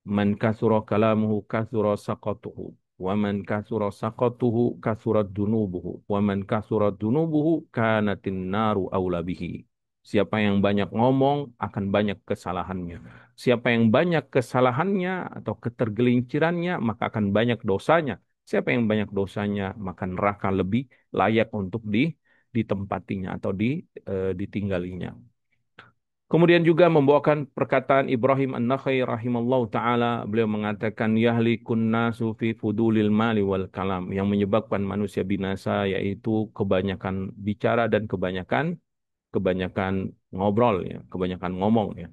man kasura kalamuhu kasura saqatuhu, wa man kasura saqatuhu kasura dunubuhu, wa man kasura dunubuhu kanatin naru aula bihi. Siapa yang banyak ngomong akan banyak kesalahannya. Siapa yang banyak kesalahannya atau ketergelincirannya maka akan banyak dosanya. Siapa yang banyak dosanya maka neraka lebih layak untuk ditempatinya atau ditinggalinya. Kemudian juga membawakan perkataan Ibrahim An-Nakhai rahimallahu taala, beliau mengatakan yahlikun nasu fi fudulil mali wal kalam, yang menyebabkan manusia binasa yaitu kebanyakan bicara dan kebanyakan ngobrol ya, kebanyakan ngomong ya.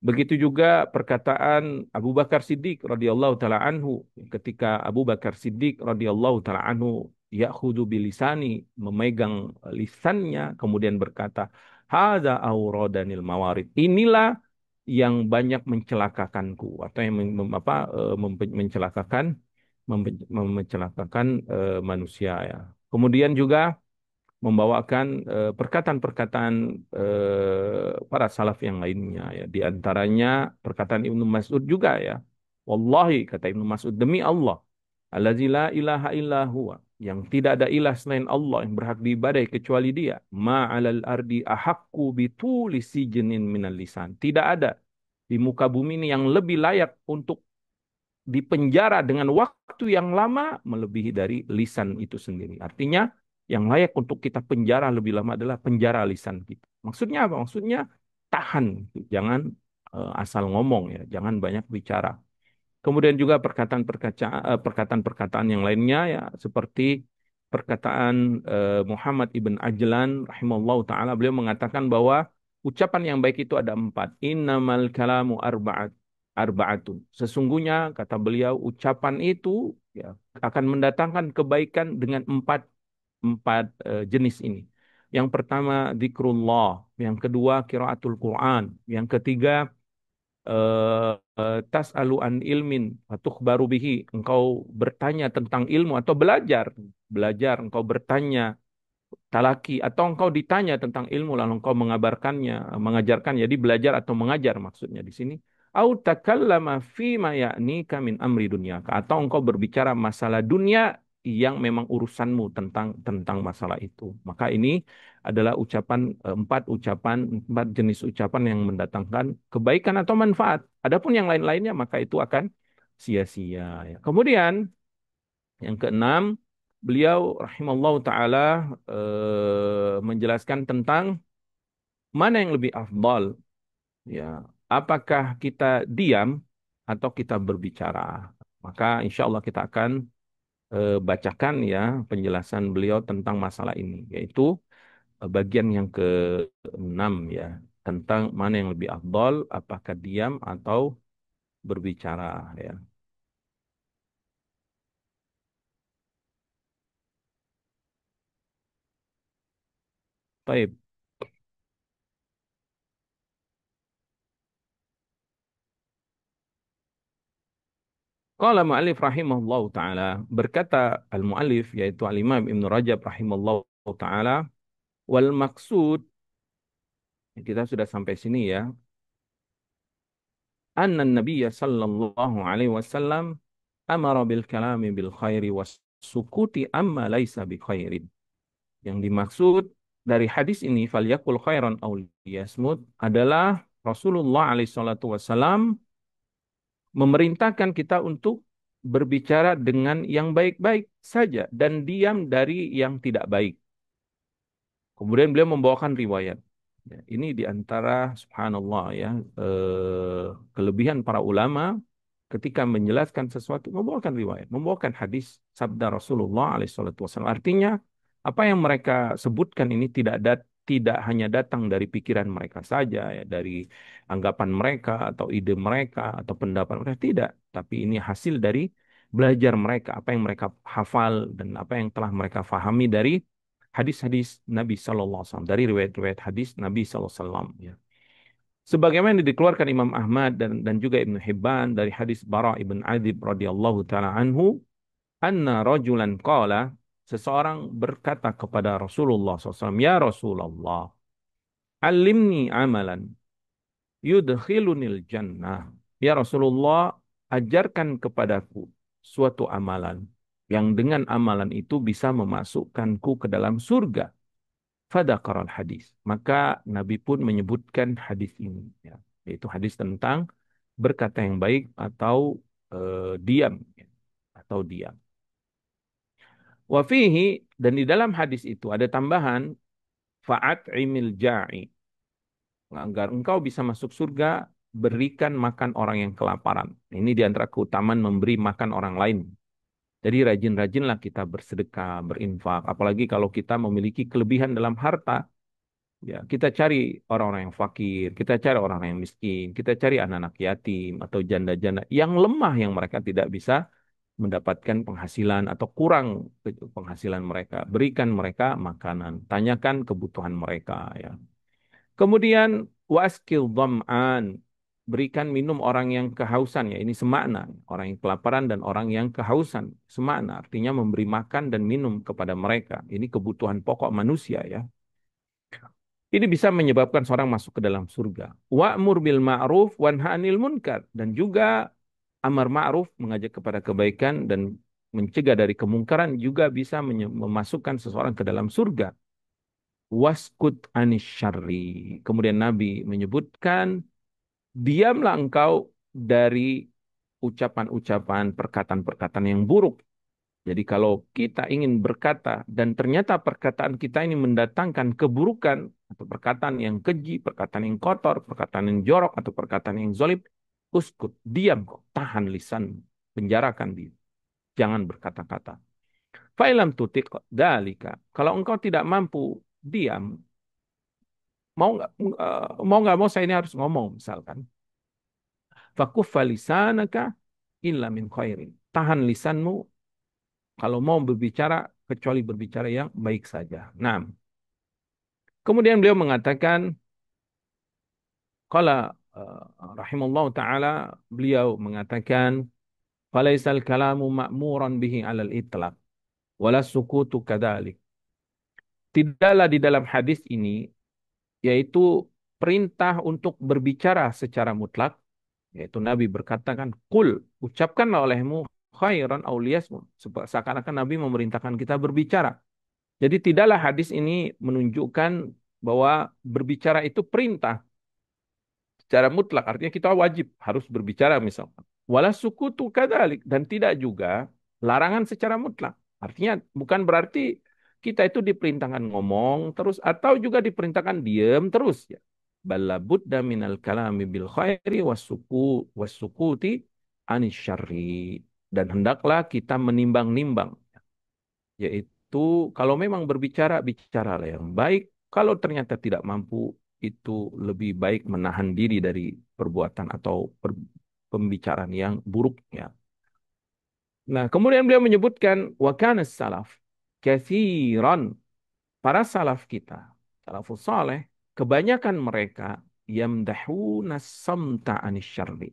Begitu juga perkataan Abu Bakar Siddiq radhiyallahu taala anhu, ketika Abu Bakar Siddiq radhiyallahu taala anhu ya'khudhu bilisani, memegang lisannya kemudian berkata, hadza auradanil mawarid. Inilah yang banyak mencelakakanku atau yang mencelakakan mencelakakan manusia ya. Kemudian juga membawakan perkataan-perkataan para salaf yang lainnya ya. Di antaranya perkataan Ibnu Mas'ud juga ya. Wallahi, kata Ibnu Mas'ud, demi Allah, allazi la ilaha illa huwa, yang tidak ada ilah selain Allah yang berhak diibadai kecuali Dia. Ma'alal ardi ahaqqu bituli sijnin minal lisan. Tidak ada di muka bumi ini yang lebih layak untuk dipenjara dengan waktu yang lama melebihi dari lisan itu sendiri. Artinya, yang layak untuk kita penjara lebih lama adalah penjara lisan kita. Maksudnya apa? Maksudnya tahan, jangan asal ngomong ya, jangan banyak bicara. Kemudian juga perkataan-perkataan yang lainnya ya, seperti perkataan Muhammad ibn Ajlan rahimahullah taala, beliau mengatakan bahwa ucapan yang baik itu ada empat. Innamal kalamu arba'atun. Sesungguhnya kata beliau ucapan itu ya akan mendatangkan kebaikan dengan empat empat jenis ini. Yang pertama zikrullah, yang kedua qiraatul Quran, yang ketiga tas'alu an ilmin baru bihi, engkau bertanya tentang ilmu atau belajar, engkau bertanya talaki atau engkau ditanya tentang ilmu lalu engkau mengabarkannya, mengajarkan, jadi belajar atau mengajar maksudnya di sini. Au takallama fima ya'nika min amri dunyaka, atau engkau berbicara masalah dunia yang memang urusanmu tentang tentang masalah itu. Maka ini adalah empat jenis ucapan yang mendatangkan kebaikan atau manfaat. Adapun yang lain-lainnya maka itu akan sia-sia ya. Kemudian yang keenam, beliau rahimallahu taala menjelaskan tentang mana yang lebih afdal ya. Apakah kita diam atau kita berbicara? Maka insya Allah kita akan bacakan ya penjelasan beliau tentang masalah ini, yaitu bagian yang keenam ya, tentang mana yang lebih afdal, apakah diam atau berbicara ya. Taib. Qala mu'allif rahimahullahu taala, berkata al-mu'allif yaitu al-Imam Ibnu Rajab rahimahullahu taala, wal maksud, kita sudah sampai sini ya, anna Nabiya sallallahu alaihi wasallam amara bil kalami bil khairi was sukuti amma laisa bi khairin. Yang dimaksud dari hadis ini falyakul khairan aw liyasmut adalah Rasulullah alaihi salatu wasallam memerintahkan kita untuk berbicara dengan yang baik-baik saja dan diam dari yang tidak baik. Kemudian beliau membawakan riwayat. Ya, ini di antara subhanallah ya, kelebihan para ulama ketika menjelaskan sesuatu membawakan riwayat, membawakan hadis sabda Rasulullah alaihi. Artinya apa yang mereka sebutkan ini tidak hanya datang dari pikiran mereka saja ya, dari anggapan mereka atau ide mereka atau pendapat mereka tidak, tapi ini hasil dari belajar mereka, apa yang mereka hafal dan apa yang telah mereka fahami dari hadis-hadis Nabi Sallallahu Alaihi Wasallam, dari riwayat-riwayat hadis Nabi Sallallahu Alaihi Wasallam ya. Sebagaimana dikeluarkan Imam Ahmad dan juga Ibnu Hibban dari hadis Bara ibn Adzib radhiyallahu taala anhu, anna rajulan qala, seseorang berkata kepada Rasulullah SAW, ya Rasulullah, alimni amalan yudkhilunil jannah. Ya Rasulullah, ajarkan kepadaku suatu amalan yang dengan amalan itu bisa memasukkanku ke dalam surga. Fadakaral hadis. Maka Nabi pun menyebutkan hadis ini. Ya. Yaitu hadis tentang berkata yang baik atau diam. Ya. Atau diam. Wafihi, dan di dalam hadis itu ada tambahan, fa'at imil ja'i. Agar engkau bisa masuk surga, berikan makan orang yang kelaparan. Ini di antara keutamaan memberi makan orang lain. Jadi rajin-rajinlah kita bersedekah, berinfak. Apalagi kalau kita memiliki kelebihan dalam harta. Ya, kita cari orang-orang yang fakir, kita cari orang-orang yang miskin, kita cari anak-anak yatim atau janda-janda yang lemah yang mereka tidak bisa mendapatkan penghasilan atau kurang penghasilan mereka. Berikan mereka makanan, tanyakan kebutuhan mereka ya. Kemudian waskil dham'an, berikan minum orang yang kehausan ya. Ini semakna, orang yang kelaparan dan orang yang kehausan. Semakna artinya memberi makan dan minum kepada mereka. Ini kebutuhan pokok manusia ya. Ini bisa menyebabkan seorang masuk ke dalam surga. Wa'mur bil ma'ruf wanha 'anil munkar, dan juga amar ma'ruf, mengajak kepada kebaikan dan mencegah dari kemungkaran juga bisa memasukkan seseorang ke dalam surga. Waskut anis syarri. Kemudian Nabi menyebutkan, diamlah engkau dari ucapan-ucapan, perkataan-perkataan yang buruk. Jadi kalau kita ingin berkata dan ternyata perkataan kita ini mendatangkan keburukan atau perkataan yang keji, perkataan yang kotor, perkataan yang jorok atau perkataan yang zolim, uskut, diam kok, tahan lisan, penjarakan dia, jangan berkata-kata. Fa'ilam tutik dalika. Kalau engkau tidak mampu diam, mau nggak mau saya ini harus ngomong misalkan. Fakuffa lisanaka illa min khairin. Tahan lisanmu kalau mau berbicara, kecuali berbicara yang baik saja. Nah, kemudian beliau mengatakan, qala rahimallahu taala, beliau mengatakan, falaisal kalamu ma'muran bihi 'alal itlaq, wala sukutu kadzalik. Tidaklah di dalam hadis ini yaitu perintah untuk berbicara secara mutlak, yaitu Nabi berkata kan, kul, ucapkanlah olehmu khairan aw liyasmut. Seakan-akan Nabi memerintahkan kita berbicara. Jadi tidaklah hadis ini menunjukkan bahwa berbicara itu perintah secara mutlak. Artinya kita wajib harus berbicara misalkan. Wala sukutu kadzalik, dan tidak juga larangan secara mutlak. Artinya bukan berarti kita itu diperintahkan ngomong terus atau juga diperintahkan diam terus ya. Bala budda minal kalami bil khairi wasukuti anis syarri. Dan hendaklah kita menimbang-nimbang, yaitu kalau memang berbicara, bicaralah yang baik. Kalau ternyata tidak mampu, itu lebih baik menahan diri dari perbuatan atau pembicaraan yang buruk ya. Nah, kemudian beliau menyebutkan wa kana salaf katsiran, para salaf kita. salafus saleh, kebanyakan mereka yamdahuna samta anis syarri.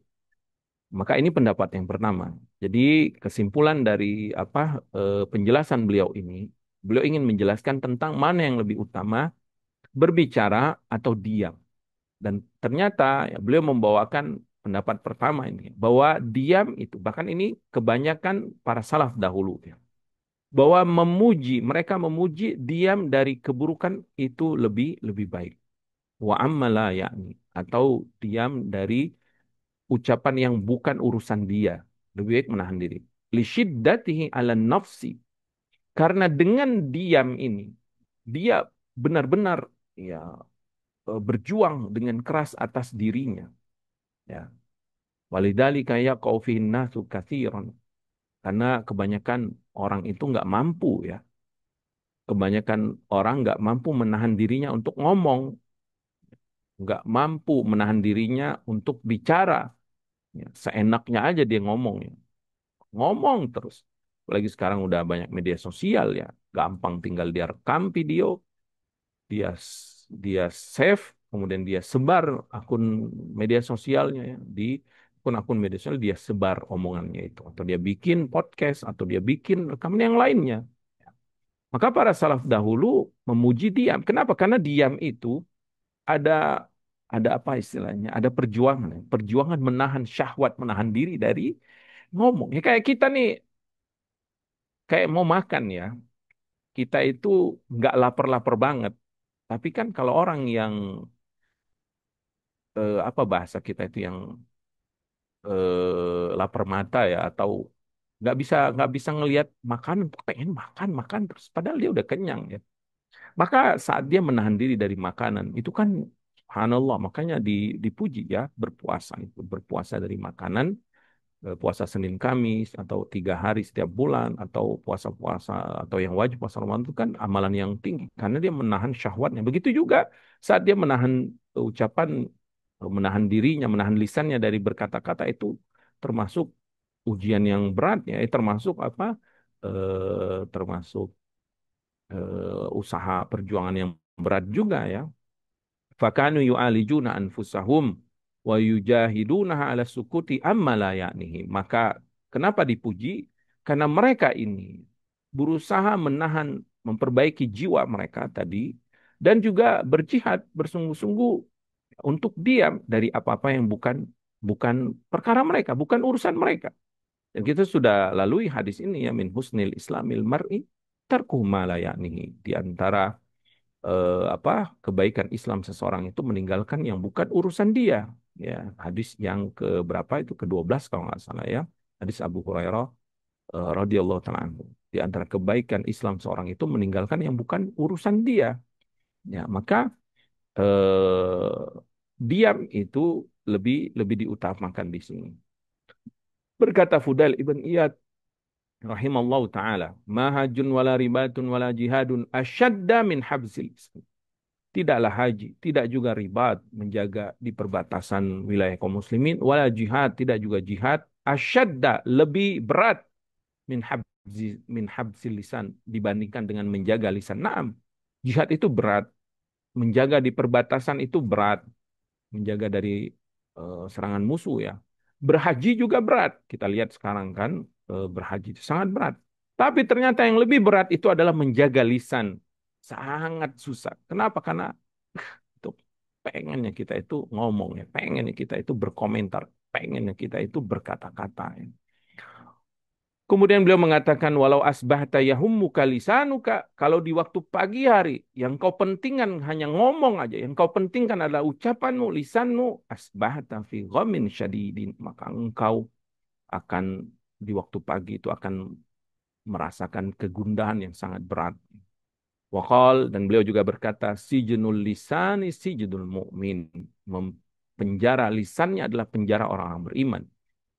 Maka ini pendapat yang pertama. Jadi kesimpulan dari penjelasan beliau ini, beliau ingin menjelaskan tentang mana yang lebih utama, berbicara atau diam. Dan ternyata ya, beliau membawakan pendapat pertama ini bahwa diam itu bahkan ini kebanyakan para salaf dahulu ya, bahwa mereka memuji diam dari keburukan itu lebih lebih baik. Wa ammala yakni atau diam dari ucapan yang bukan urusan dia, lebih baik menahan diri. Li syiddatihi ala nafsi, karena dengan diam ini dia benar-benar ya berjuang dengan keras atas dirinya ya. Walidzalika yaqau fihin nasu katsiran, karena kebanyakan orang itu nggak mampu ya. Kebanyakan orang nggak mampu menahan dirinya untuk ngomong, nggak mampu menahan dirinya untuk bicara. Ya, seenaknya aja dia ngomong ya. Ngomong terus. Apalagi sekarang udah banyak media sosial ya. Gampang tinggal dia rekam video, dia dia save, kemudian dia sebar akun media sosialnya ya. Di akun-akun media sosial dia sebar omongannya itu. Atau dia bikin podcast, atau dia bikin rekaman yang lainnya. Maka para salaf dahulu memuji diam. Kenapa? Karena diam itu ada ada apa istilahnya? Ada perjuangan, ya. Perjuangan menahan syahwat, menahan diri dari ngomong. Ya kayak kita nih, kayak mau makan ya. Kita itu nggak lapar-lapar banget. Tapi kan kalau orang yang apa bahasa kita itu yang lapar mata ya, atau nggak bisa ngelihat makanan, pengen makan makan terus, padahal dia udah kenyang ya. Maka saat dia menahan diri dari makanan, itu kan subhanallah, makanya dipuji ya, berpuasa itu, berpuasa dari makanan, puasa Senin Kamis, atau 3 hari setiap bulan, atau puasa-puasa, atau yang wajib puasa Ramadan itu kan amalan yang tinggi, karena dia menahan syahwatnya. Begitu juga saat dia menahan ucapan, menahan dirinya, menahan lisannya dari berkata-kata itu, termasuk ujian yang berat ya, termasuk apa? Termasuk usaha perjuangan yang berat juga ya. Fakanu yu'alijuna anfusahum wa yujahidunaha ala sukuti amma la ya'nihi. Maka kenapa dipuji? Karena mereka ini berusaha menahan, memperbaiki jiwa mereka tadi, dan juga berjihad bersungguh-sungguh untuk diam dari apa-apa yang bukan bukan perkara mereka, bukan urusan mereka. Dan kita sudah lalui hadis ini ya, min husnil islamil mar'i tarkuhu ma la ya'nihi. Di antara apa kebaikan Islam seseorang itu meninggalkan yang bukan urusan dia. Ya, hadis yang ke berapa itu, ke-12 kalau nggak salah ya. Hadis Abu Hurairah radhiyallahu taala anhu. Di antara kebaikan Islam seorang itu meninggalkan yang bukan urusan dia. Ya, maka eh, diam itu lebih lebih diutamakan di sini. Berkata Fudail ibn Iyad rahimallahu taala, "Mahajun wala ribatun wala jihadun asyadda min habzil." Tidaklah haji, tidak juga ribat, menjaga di perbatasan wilayah kaum muslimin, wala jihad, tidak juga jihad, asyadda, lebih berat, min habzil lisan, dibandingkan dengan menjaga lisan. Naam, jihad itu berat, menjaga di perbatasan itu berat, menjaga dari serangan musuh ya. Berhaji juga berat. Kita lihat sekarang kan, berhaji itu sangat berat. Tapi ternyata yang lebih berat itu adalah menjaga lisan. Sangat susah. Kenapa? Karena itu pengennya kita itu ngomong ya, pengennya kita itu berkomentar, pengennya kita itu berkata-kata ya. Kemudian beliau mengatakan, walau asbahta yahummuka lisanuka, kalau di waktu pagi hari yang kau pentingkan hanya ngomong aja, yang kau pentingkan adalah ucapanmu, lisanmu, asbahta fi ghamin syadidin, maka engkau akan di waktu pagi itu akan merasakan kegundahan yang sangat berat. Waqal, dan beliau juga berkata, sijnul lisani sijnul mu'min. Penjara lisannya adalah penjara orang-orang beriman.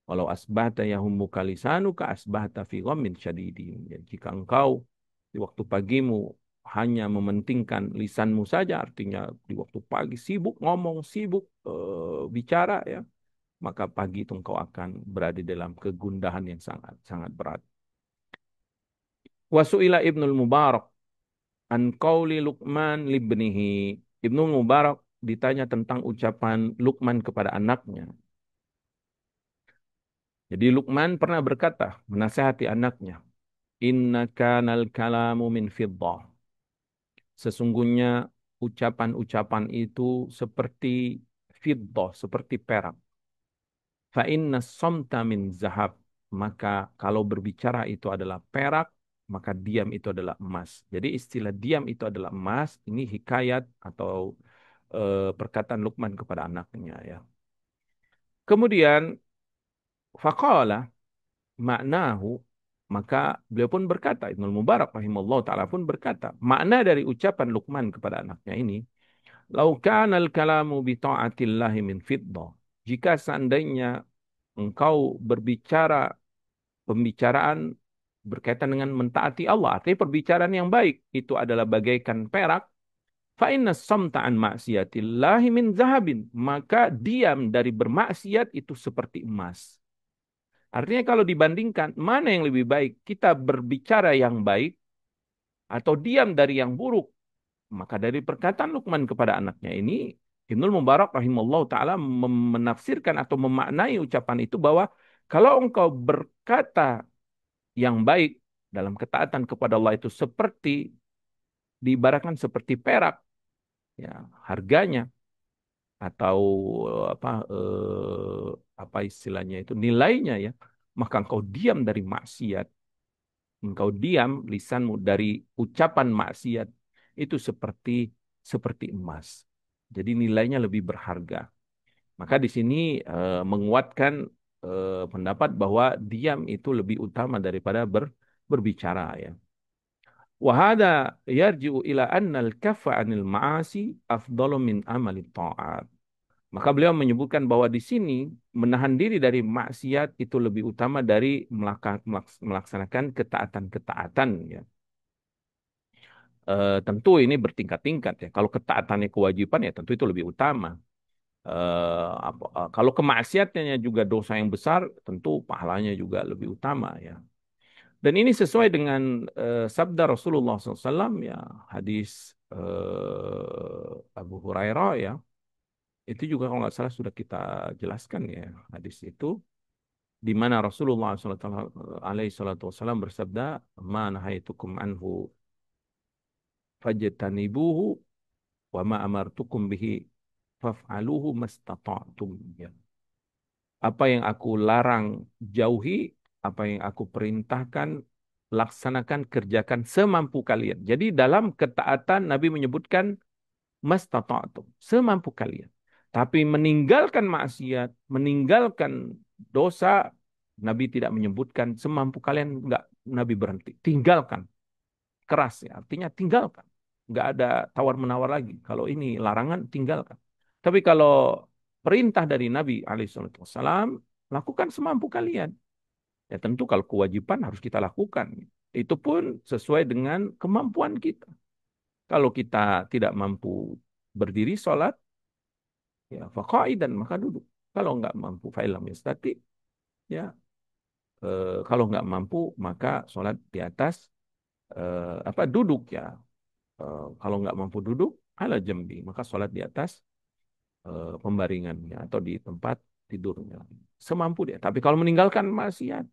Walau asbahta yahummuka lisanuka asbahta fi ghammin syadidin. Ya, jika engkau di waktu pagimu hanya mementingkan lisanmu saja, artinya di waktu pagi sibuk ngomong, sibuk bicara ya, maka pagi itu engkau akan berada dalam kegundahan yang sangat sangat berat. Wasu'ila Ibnul Mubarak an qauli Luqman libnihi. Ibnu Mubarak ditanya tentang ucapan Luqman kepada anaknya. Jadi Luqman pernah berkata, menasihati anaknya, "Inna kanal kalamu min fiddah." Sesungguhnya ucapan-ucapan itu seperti fiddah, seperti perak. Fa inna somta min zahab. Maka kalau berbicara itu adalah perak, maka diam itu adalah emas. Jadi istilah diam itu adalah emas, ini hikayat atau perkataan Luqman kepada anaknya ya. Kemudian faqala maknahu, maka beliau pun berkata, Ibnu Mubarak rahimahullah taala pun berkata, makna dari ucapan Luqman kepada anaknya ini, lau kana al-kalamu bi ta'atillahi min fiddah. Jika seandainya engkau berbicara pembicaraan berkaitan dengan mentaati Allah, artinya perbicaraan yang baik itu adalah bagaikan perak, fa inna samta an maksiatillahi min zahabin, maka diam dari bermaksiat itu seperti emas. Artinya kalau dibandingkan mana yang lebih baik, kita berbicara yang baik atau diam dari yang buruk, maka dari perkataan Luqman kepada anaknya ini, Ibnul Mubarak rahimahullah taala menafsirkan atau memaknai ucapan itu bahwa kalau engkau berkata yang baik dalam ketaatan kepada Allah itu seperti diibaratkan seperti perak, ya harganya atau apa apa istilahnya itu nilainya ya, maka engkau diam dari maksiat, engkau diam lisanmu dari ucapan maksiat itu seperti seperti emas. Jadi nilainya lebih berharga. Maka di sini menguatkan pendapat bahwa diam itu lebih utama daripada berbicara ya. Wahada yarji'u ila anna al-kaffa 'anil ma'asi afdalu min amali ta'at. Maka beliau menyebutkan bahwa di sini menahan diri dari maksiat itu lebih utama dari melaksanakan ketaatan-ketaatan ya. Tentu ini bertingkat-tingkat ya. Kalau ketaatannya kewajiban ya tentu itu lebih utama. Kalau kemaksiatannya juga dosa yang besar, tentu pahalanya juga lebih utama ya. Dan ini sesuai dengan sabda Rasulullah SAW ya, hadis Abu Hurairah ya. Itu juga kalau nggak salah sudah kita jelaskan ya hadis itu, di mana Rasulullah SAW bersabda, "Ma nahaitukum anhu fajtanibuhu wa ma amartukum bihi faf'aluhu mastata'tum." Ya. Apa yang aku larang jauhi, apa yang aku perintahkan laksanakan, kerjakan semampu kalian. Jadi dalam ketaatan Nabi menyebutkan mastata'tum, semampu kalian. Tapi meninggalkan maksiat, meninggalkan dosa, Nabi tidak menyebutkan semampu kalian, enggak, Nabi berhenti. Tinggalkan, keras ya, artinya tinggalkan. Enggak ada tawar-menawar lagi. Kalau ini larangan, tinggalkan. Tapi kalau perintah dari Nabi alaihissalam, lakukan semampu kalian. Ya tentu kalau kewajiban harus kita lakukan. Itu pun sesuai dengan kemampuan kita. Kalau kita tidak mampu berdiri sholat, ya faqaidan, maka duduk. Kalau nggak mampu fa'ilam yastati, ya kalau nggak mampu maka sholat di atas apa duduk ya. Kalau nggak mampu duduk, ala jambi, maka sholat di atas pembaringannya atau di tempat tidurnya. Semampu dia. Tapi kalau meninggalkan maksiat,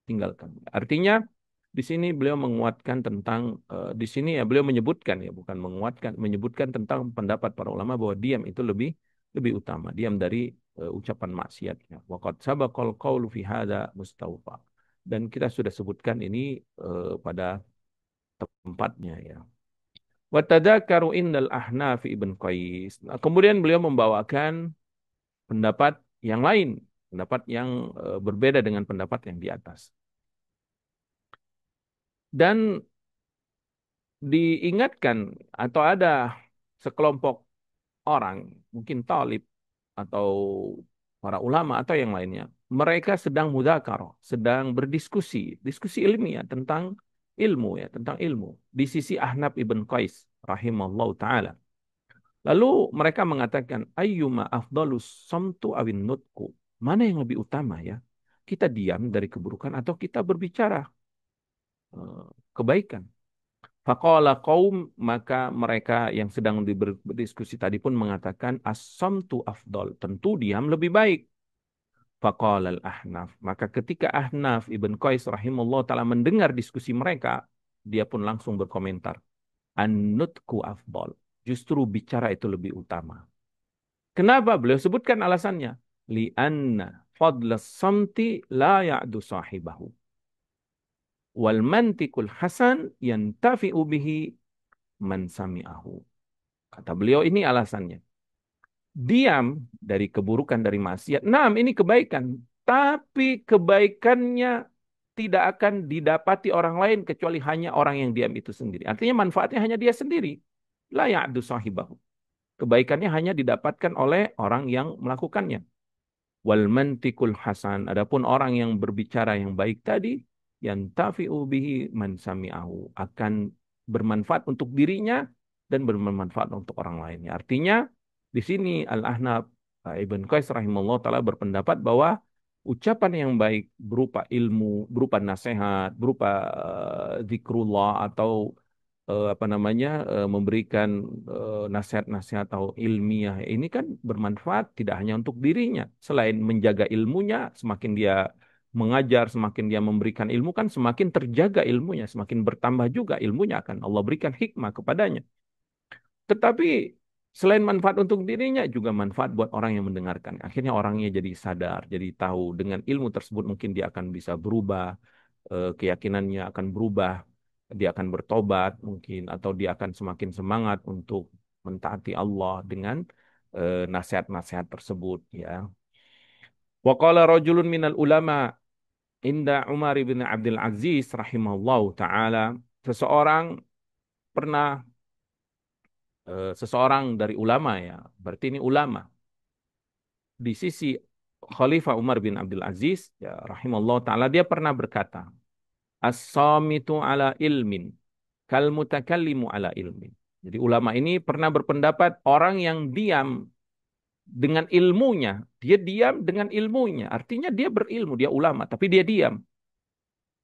tinggalkan. Artinya di sini beliau menguatkan tentang di sini ya beliau menyebutkan ya bukan menguatkan, menyebutkan tentang pendapat para ulama bahwa diam itu lebih lebih utama, diam dari ucapan maksiatnya. Waqad sabaqal qaulu fi hadza mustawfa. Dan kita sudah sebutkan ini pada tempatnya ya. Wa tadzakaru indal Ahnaf Ibn Qais. Nah, kemudian beliau membawakan pendapat yang lain, pendapat yang berbeda dengan pendapat yang di atas. Dan diingatkan atau ada sekelompok orang, mungkin talib atau para ulama atau yang lainnya, mereka sedang mudzakarah, sedang berdiskusi, diskusi ilmiah tentang ilmu ya, tentang ilmu di sisi Ahnaf ibn Qais rahimallahu taala. Lalu mereka mengatakan ayyuma afdalus samtu awin nutku. Mana yang lebih utama ya? Kita diam dari keburukan atau kita berbicara kebaikan? Faqala qaum, maka mereka yang sedang berdiskusi tadi pun mengatakan as-samtu afdol. Tentu diam lebih baik. Faqala al-Ahnaf. Maka ketika Ahnaf Ibn Qais rahimahullah ta'ala mendengar diskusi mereka, dia pun langsung berkomentar. An-nutku afdol. Justru bicara itu lebih utama. Kenapa? Beliau sebutkan alasannya. Lianna fadlas samti la ya'du sahibahu. Wal mantikul hasan yantafi'u bihi man sami'ahu. Kata beliau ini alasannya. Diam dari keburukan, dari maksiat. Nah, ini kebaikan. Tapi kebaikannya tidak akan didapati orang lain kecuali hanya orang yang diam itu sendiri. Artinya manfaatnya hanya dia sendiri. La ya'du sahibahu. Kebaikannya hanya didapatkan oleh orang yang melakukannya. Wal mantikul hasan. Adapun orang yang berbicara yang baik tadi, yang tafi'u bihi man sami'ahu. Akan bermanfaat untuk dirinya dan bermanfaat untuk orang lainnya. Artinya, di sini Al-Ahnaf Ibn Qais rahimahullah ta'ala berpendapat bahwa ucapan yang baik berupa ilmu, berupa nasihat, berupa zikrullah atau apa namanya memberikan nasihat-nasihat atau ilmiah ini kan bermanfaat tidak hanya untuk dirinya. Selain menjaga ilmunya, semakin dia mengajar, semakin dia memberikan ilmu kan semakin terjaga ilmunya, semakin bertambah juga ilmunya akan Allah berikan hikmah kepadanya. Tetapi selain manfaat untuk dirinya juga manfaat buat orang yang mendengarkan. Akhirnya orangnya jadi sadar, jadi tahu dengan ilmu tersebut mungkin dia akan bisa berubah, keyakinannya akan berubah, dia akan bertobat mungkin, atau dia akan semakin semangat untuk mentaati Allah dengan nasihat-nasihat tersebut ya. Wa qala rajulun minal ulama inda Umar bin Abdul Aziz rahimahullahu taala, seseorang pernah seseorang dari ulama ya, berarti ini ulama di sisi Khalifah Umar bin Abdul Aziz ya rahimahullah taala, dia pernah berkata, as-samitu ala ilmin kal mutakallimu ala ilmin. Jadi ulama ini pernah berpendapat orang yang diam dengan ilmunya, dia diam dengan ilmunya. Artinya dia berilmu, dia ulama, tapi dia diam.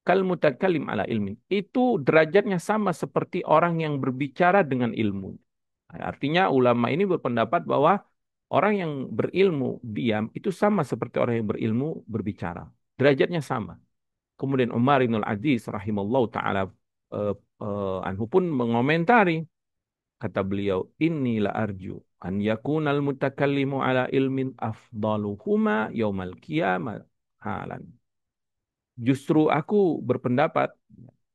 Kal mutakallim ala ilmin. Itu derajatnya sama seperti orang yang berbicara dengan ilmu. Artinya ulama ini berpendapat bahwa orang yang berilmu diam itu sama seperti orang yang berilmu berbicara. Derajatnya sama. Kemudian Umar bin Aziz rahimallahu taala anhu pun mengomentari, kata beliau, inilah arju an yakunal mutakallimu ala ilmin afdaluhuma yaumal qiyamah halan. Justru aku berpendapat,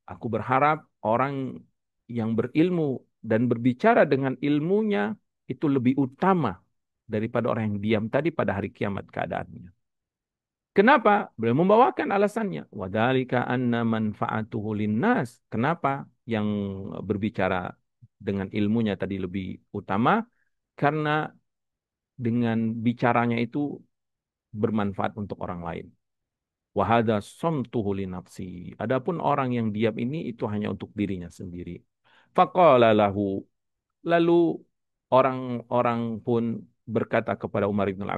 aku berharap orang yang berilmu dan berbicara dengan ilmunya itu lebih utama daripada orang yang diam tadi pada hari kiamat keadaannya. Kenapa? Beliau membawakan alasannya. Wadhalika anna manfa'atuhu linnas. Kenapa yang berbicara dengan ilmunya tadi lebih utama? Karena dengan bicaranya itu bermanfaat untuk orang lain. Wahada somtuhu li nafsi. Adapun orang yang diam ini itu hanya untuk dirinya sendiri. Faqala lahu. Lalu orang-orang pun berkata kepada Umar bin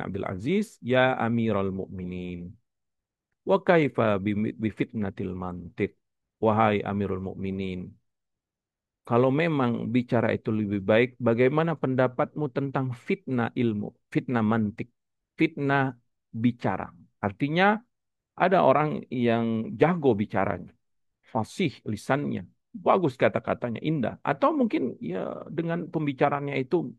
Abdul Aziz, ya Amirul Mukminin, wa kaifa bi fitnatil mantiq. Wahai Amirul Mukminin, kalau memang bicara itu lebih baik, bagaimana pendapatmu tentang fitnah ilmu, fitnah mantik, fitnah bicara? Artinya ada orang yang jago bicaranya, fasih lisannya, bagus kata-katanya, indah. Atau mungkin ya dengan pembicaranya itu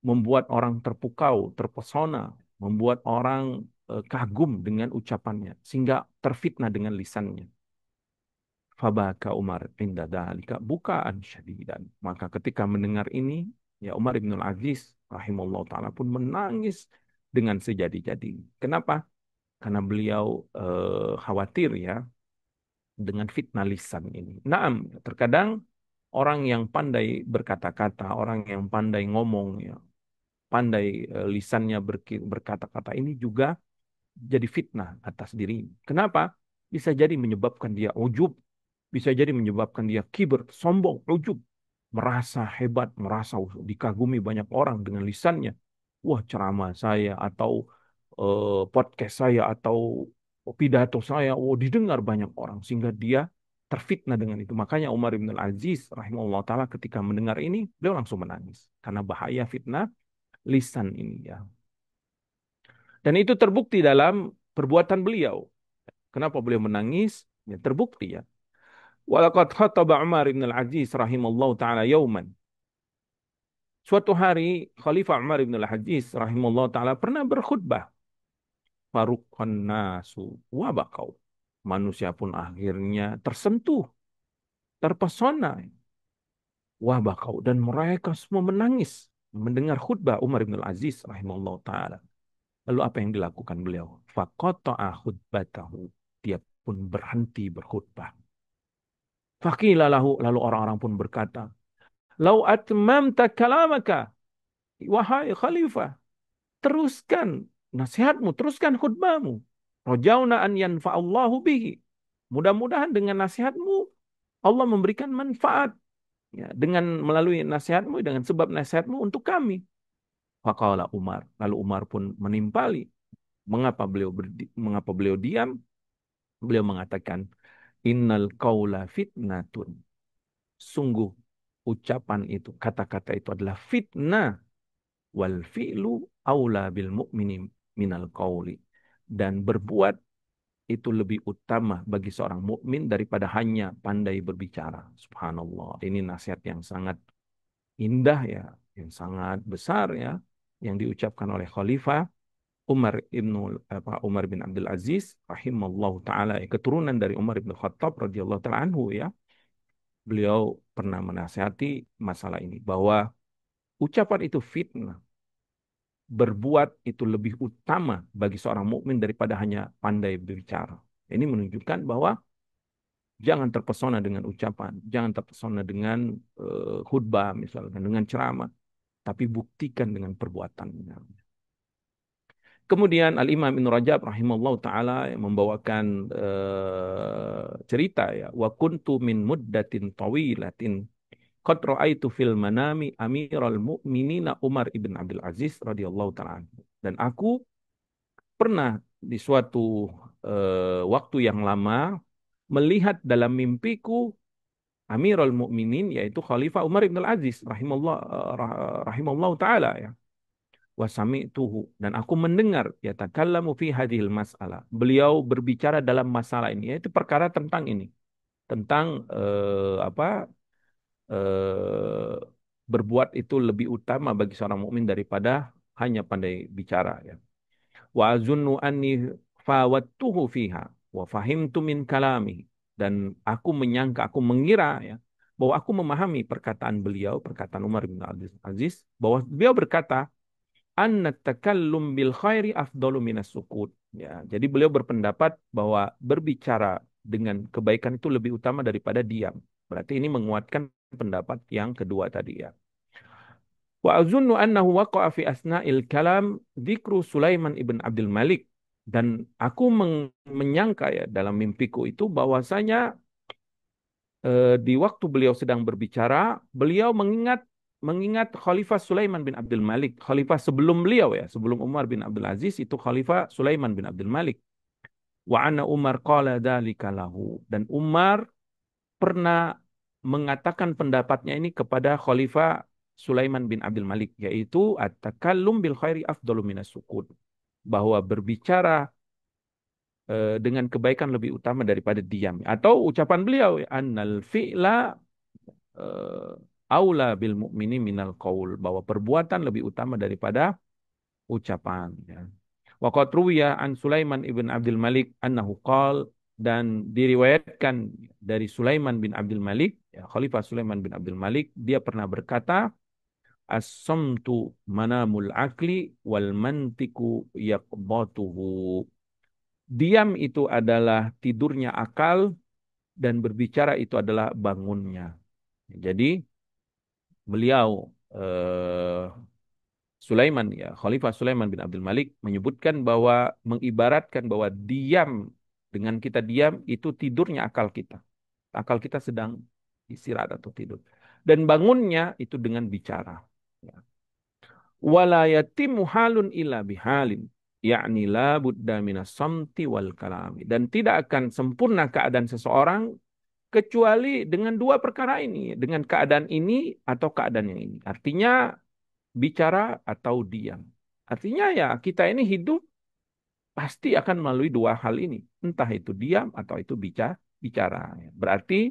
membuat orang terpukau, terpesona, membuat orang kagum dengan ucapannya, sehingga terfitnah dengan lisannya. Fabaka Umar inda dalika bukaan syadidan. Maka ketika mendengar ini, ya Umar bin Aziz rahimahullah ta'ala pun menangis dengan sejadi-jadi. Kenapa? Karena beliau khawatir ya dengan fitnah lisan ini. Naam, terkadang orang yang pandai berkata-kata, orang yang pandai ngomong, ya, pandai lisannya berkata-kata ini juga jadi fitnah atas diri. Kenapa? Bisa jadi menyebabkan dia ujub, bisa jadi menyebabkan dia kiber, sombong, ujub, merasa hebat, merasa dikagumi banyak orang dengan lisannya. Wah, ceramah saya atau podcast saya atau pidato saya, didengar banyak orang sehingga dia terfitnah dengan itu. Makanya Umar bin Al-Aziz rahimahullah taala ketika mendengar ini, beliau langsung menangis karena bahaya fitnah lisan ini ya. Dan itu terbukti dalam perbuatan beliau. Kenapa beliau menangis? Ya, terbukti ya. Walaqad khataba Umar bin Al-Aziz rahimallahu taala yauman. Suatu hari Khalifah Umar bin Al-Aziz rahimallahu taala pernah berkhutbah. Faruqan nasu wa baqau. Manusia pun akhirnya tersentuh, terpesona. Wa baqau dan mereka semua menangis mendengar khutbah Umar bin Al-Aziz rahimahullahu taala. Lalu apa yang dilakukan beliau? Faqata'a khutbatahu. Dia pun berhenti berkhutbah. Faqila lahu, lalu orang-orang pun berkata, "Lau atmamta kalamaka, wahai khalifah, teruskan nasihatmu, teruskan khutbahmu. Rajauna an yanfa'allahu bihi." Mudah-mudahan dengan nasihatmu Allah memberikan manfaat ya, dengan melalui nasihatmu, dengan sebab nasihatmu untuk kami. Faqala Umar. Lalu Umar pun menimpali. Mengapa beliau diam? Beliau mengatakan, innal qaula fitnatun. Sungguh ucapan itu, kata-kata itu adalah fitnah. Wal fi'lu aula bil mu'mini minal qauli. Dan berbuat itu lebih utama bagi seorang mukmin daripada hanya pandai berbicara. Subhanallah. Ini nasihat yang sangat indah ya, yang sangat besar ya, yang diucapkan oleh Khalifah Umar bin Abdul Aziz rahimallahu taala, keturunan dari Umar bin Khattab radhiyallahu taala anhu ya. Beliau pernah menasihati masalah ini bahwa ucapan itu fitnah, berbuat itu lebih utama bagi seorang mukmin daripada hanya pandai berbicara. Ini menunjukkan bahwa jangan terpesona dengan ucapan, jangan terpesona dengan khutbah misalnya, dengan ceramah, tapi buktikan dengan perbuatan. Kemudian Al-Imam Ibn Rajab rahimahullah ta'ala yang membawakan cerita ya. Wa kuntu min muddatin tawilatin qad ra'aitu fil manami amiral mu'minina Umar ibn Abdul Aziz radhiyallahu ta'ala anhu. Dan aku pernah di suatu waktu yang lama melihat dalam mimpiku Amirul Mukminin yaitu Khalifah Umar ibn Al-Aziz rahimahullah ta'ala ya. Wasami'tuhu dan aku mendengar ya takallamu fi hadhil mas'alah. Beliau berbicara dalam masalah ini yaitu perkara tentang ini, tentang berbuat itu lebih utama bagi seorang mukmin daripada hanya pandai bicara ya. Wa azunnu anni fawattuhu fiha wa fahimtu min kalami dan aku menyangka, aku mengira ya bahwa aku memahami perkataan beliau, perkataan Umar bin Abdul Aziz bahwa beliau berkata anna takallum bil khairi afdalu minas sukut. Ya, jadi beliau berpendapat bahwa berbicara dengan kebaikan itu lebih utama daripada diam. Berarti ini menguatkan pendapat yang kedua tadi ya. Wa azunnu annahu waqa'a fi asna'il kalam dzikru Sulaiman ibn Abdul Malik dan aku menyangka ya dalam mimpiku itu bahwasanya di waktu beliau sedang berbicara, beliau mengingat Khalifah Sulaiman bin Abdul Malik, Khalifah sebelum beliau ya, sebelum Umar bin Abdul Aziz itu Khalifah Sulaiman bin Abdul Malik. Wa anna Umar qala dzalika lahu dan Umar pernah mengatakan pendapatnya ini kepada Khalifah Sulaiman bin Abdul Malik yaitu at-takallum bil khairi afdalu minas sukut bahwa berbicara dengan kebaikan lebih utama daripada diam atau ucapan beliau annal fi'la aula bil mu'mini minal qaul bahwa perbuatan lebih utama daripada ucapan ya. Wa qad ruwiya an Sulaiman ibn Abdul Malik annahu qal dan diriwayatkan dari Sulaiman bin Abdul Malik ya, Khalifah Sulaiman bin Abdul Malik dia pernah berkata as-samtu manamul akli wal mantiku yaqbatuhu. Diam itu adalah tidurnya akal dan berbicara itu adalah bangunnya. Jadi beliau Sulaiman ya, Khalifah Sulaiman bin Abdul Malik menyebutkan bahwa mengibaratkan bahwa diam dengan kita diam itu tidurnya akal kita. Akal kita sedang istirahat atau tidur. Dan bangunnya itu dengan bicara. Ya. Wala yatimu halun illa bihalin. Yakni la budda minas samti wal kalami. Dan tidak akan sempurna keadaan seseorang kecuali dengan dua perkara ini, dengan keadaan ini atau keadaan yang ini. Artinya bicara atau diam. Artinya ya kita ini hidup pasti akan melalui dua hal ini, entah itu diam atau itu bicara. Berarti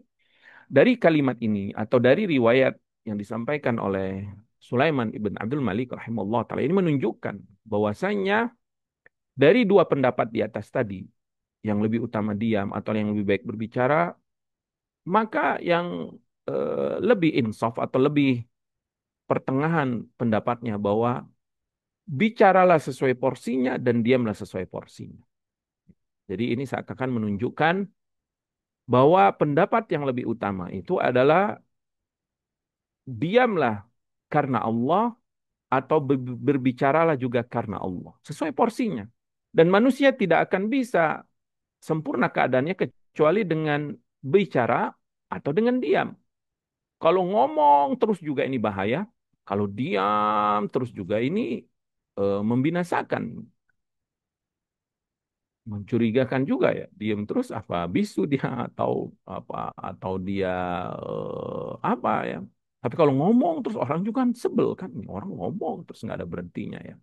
dari kalimat ini atau dari riwayat yang disampaikan oleh Sulaiman ibn Abdul Malik rahimahullah taala ini menunjukkan bahwasanya dari dua pendapat di atas tadi, yang lebih utama diam atau yang lebih baik berbicara, maka yang lebih insaf atau lebih pertengahan pendapatnya bahwa bicaralah sesuai porsinya dan diamlah sesuai porsinya. Jadi ini seakan-akan menunjukkan bahwa pendapat yang lebih utama itu adalah diamlah karena Allah atau berbicaralah juga karena Allah. Sesuai porsinya. Dan manusia tidak akan bisa sempurna keadaannya kecuali dengan bicara atau dengan diam. Kalau ngomong terus juga ini bahaya. Kalau diam terus juga ini membinasakan, mencurigakan juga ya. Diam terus apa bisu dia atau apa atau dia apa ya. Tapi kalau ngomong terus orang juga kan sebel kan. Orang ngomong terus nggak ada berhentinya ya.